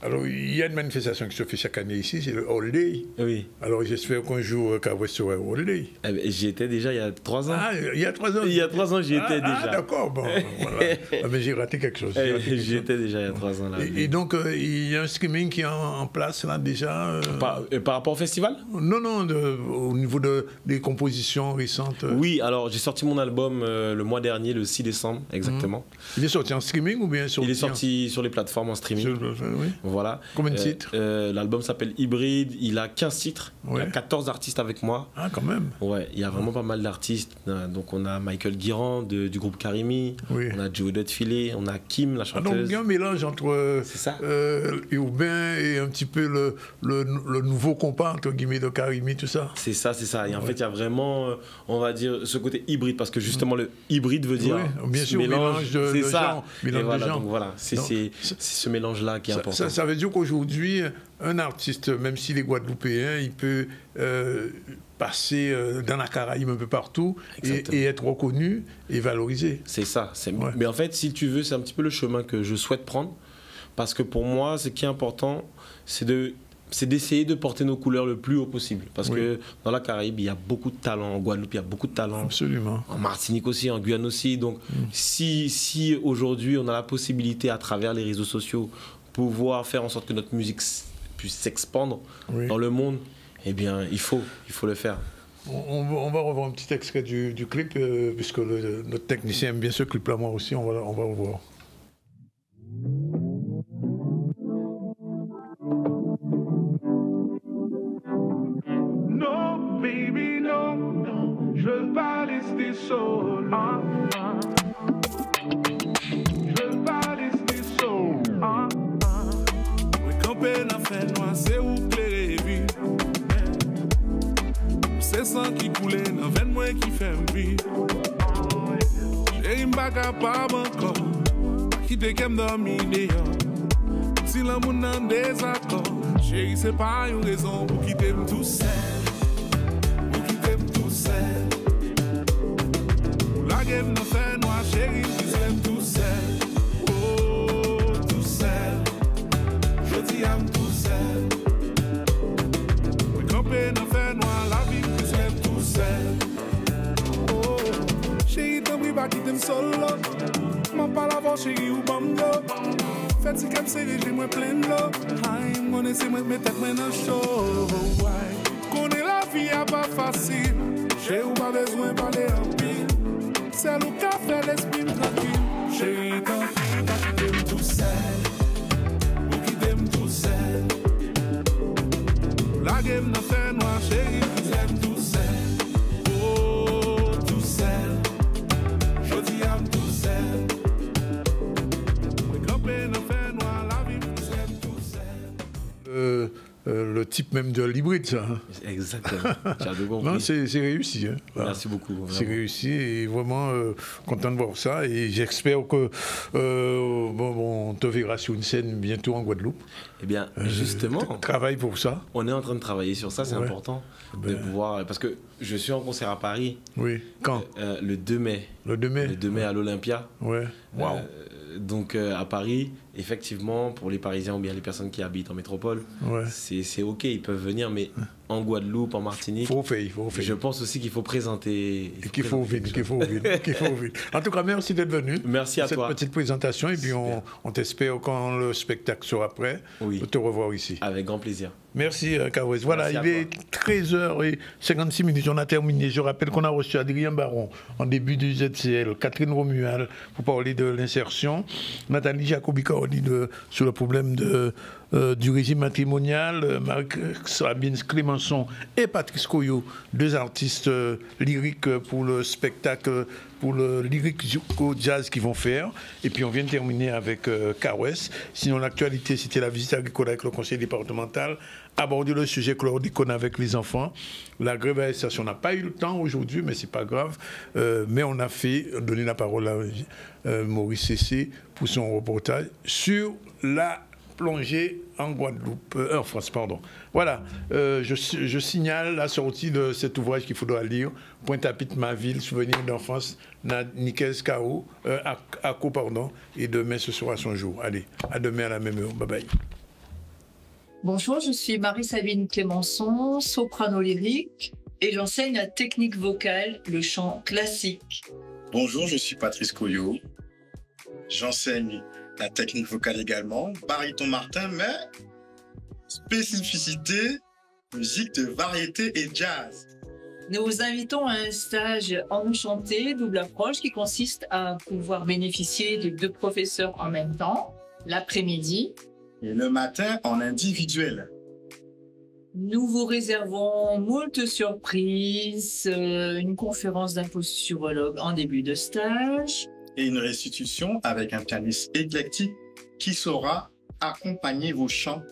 alors il y a une manifestation qui se fait chaque année ici, c'est le All Day. Oui. Alors j'espère qu'un jour Kawes sera All Day. J'y étais déjà il y a 3 ans. Ah, il y a 3 ans. Il y a 3 ans j'y étais déjà. Ah d'accord, bon voilà. Mais j'ai raté quelque chose. J'y étais déjà il y a 3 ans là. Et donc il y a un streaming qui est en place là déjà. Par rapport au festival? Non, au niveau des compositions récentes. Oui, alors j'ai sorti mon album le mois dernier, le 6 décembre. Exactement. Il est sorti en streaming ou bien il est sorti sur les plateformes en streaming. Oui. Voilà. Combien de titres? L'album s'appelle Hybride, il a 15 titres, il y a 14 artistes avec moi. Ah quand même. Ouais, il y a vraiment pas mal d'artistes. Donc on a Michael Guirand du groupe Karimi, on a Joe Filet, on a Kim, la chanteuse. Donc il y a un mélange entre urbain et un petit peu le nouveau compas entre guillemets de Karimi, tout ça. C'est ça. Et en fait il y a vraiment, on va dire, ce côté hybride, parce que justement le hybride veut dire... Bien sûr, mélange de gens. Donc voilà, c'est ce mélange-là qui est important. Ça veut dire qu'aujourd'hui, un artiste, même s'il est guadeloupéen, il peut passer dans la Caraïbe un peu partout et être reconnu et valorisé. C'est ça. Mais en fait, si tu veux, c'est un petit peu le chemin que je souhaite prendre. Parce que pour moi, ce qui est important, c'est d'essayer de porter nos couleurs le plus haut possible. Parce que dans la Caraïbe, il y a beaucoup de talent. En Guadeloupe, il y a beaucoup de talent. Absolument. En Martinique aussi, en Guyane aussi. Donc, si aujourd'hui, on a la possibilité, à travers les réseaux sociaux, pouvoir faire en sorte que notre musique puisse s'expandre dans le monde, eh bien, il faut le faire. On va revoir un petit extrait du clip, puisque notre technicien aime bien ce clip-là, moi aussi, on va revoir. Baby, non, je veux pas rester seul. Je veux pas rester seul. Oui, camper dans fait noir, c'est où plaire vivre. C'est sang qui coule dans veine moi qui fait vivre. J'ai une bague à pas encore, qui te qu'aime dormir dehors. Si l'amour n'a désaccord, chérie, c'est pas une raison pour quitter tout seul. La game ne fait noir, chérie, je l'aime tout seul. Oh, tout seul. Je dis aime tout seul. Le campé ne fait noir, la vie, je l'aime tout seul. Oh, chérie, t'en prie pas quitter me solo. M'en parle avant, chérie, ou bango. Faites si comme c'est, j'ai moins plein de l'eau. Aïe, mon essaie, moi, mes têtes, maintenant chaud. Connais la vie, y'a pas facile. J'ai ou pas besoin de parler en pile. C'est le café, l'esprit tranquille. Chérie, quand tu t'aimes tout seul. Ou qui t'aime tout seul. La game n'a fait noir, chérie, tu t'aimes tout seul. Oh, tout seul. Je dis aime tout seul. Le campé n'a fait noir, la vie, tu t'aimes tout seul. Le type même de l'hybride, ça. Exactement. Tu as de compris. Non, c'est réussi. Hein. Merci beaucoup. C'est réussi et vraiment content de voir ça. Et j'espère que on te verra sur une scène bientôt en Guadeloupe. Eh bien, justement. Travaille pour ça. On est en train de travailler sur ça, c'est important de pouvoir. Parce que je suis en concert à Paris. Oui. Quand le 2 mai. Le 2 mai. Le 2 mai à l'Olympia. Ouais. Waouh. Donc à Paris, effectivement, pour les Parisiens ou bien les personnes qui habitent en métropole, c'est ok, ils peuvent venir, mais en Guadeloupe, en Martinique. Faut faire. Je pense aussi qu'il faut présenter. Qu'il faut vite. En tout cas, merci d'être venu. Merci à toi. Cette petite présentation. Et puis, on t'espère quand le spectacle sera prêt, de te revoir ici. Avec grand plaisir. Merci, Kawes. Voilà, il est 13h56. On a terminé. Je rappelle qu'on a reçu Adrien Baron en début du ZCL, Catherine Romuald pour parler de l'insertion, Nathalie Jacobi-Caroli sur le problème du régime matrimonial, Marc-Sabine Clémençon et Patrice Koyo, deux artistes lyriques pour le spectacle, pour le lyrique jazz qu'ils vont faire. Et puis on vient de terminer avec Kawes. Sinon, l'actualité, c'était la visite agricole avec le conseil départemental, aborder le sujet chlordécone avec les enfants. La grève à la station n'a pas eu le temps aujourd'hui, mais c'est pas grave. Mais on a donné la parole à Maurice Cessé pour son reportage sur la plongée en Guadeloupe, en France, pardon. Voilà, je signale la sortie de cet ouvrage qu'il faudra lire, Pointe-à-Pitre, ma ville, souvenirs d'enfance, Nickel Kao, pardon, et demain ce sera son jour. Allez, à demain à la même heure, bye bye. Bonjour, je suis Marie-Sabine Clémençon, soprano lyrique, et j'enseigne la technique vocale, le chant classique. Bonjour, je suis Patrice Koyo, j'enseigne la technique vocale également, baryton Martin, mais spécificité, musique de variété et jazz. Nous vous invitons à un stage enchanté, double approche, qui consiste à pouvoir bénéficier de 2 professeurs en même temps, l'après-midi. Et le matin, en individuel. Nous vous réservons moult surprises, une conférence d'un posturologue en début de stage. Et une restitution avec un pianiste éclectique qui saura accompagner vos chants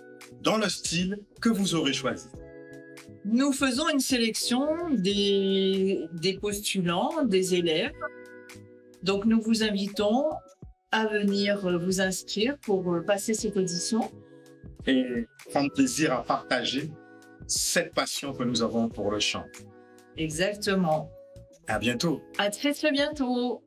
dans le style que vous aurez choisi. Nous faisons une sélection des postulants, des élèves. Donc nous vous invitons à venir vous inscrire pour passer cette audition. Et prendre plaisir à partager cette passion que nous avons pour le chant. Exactement. À bientôt. À très très bientôt.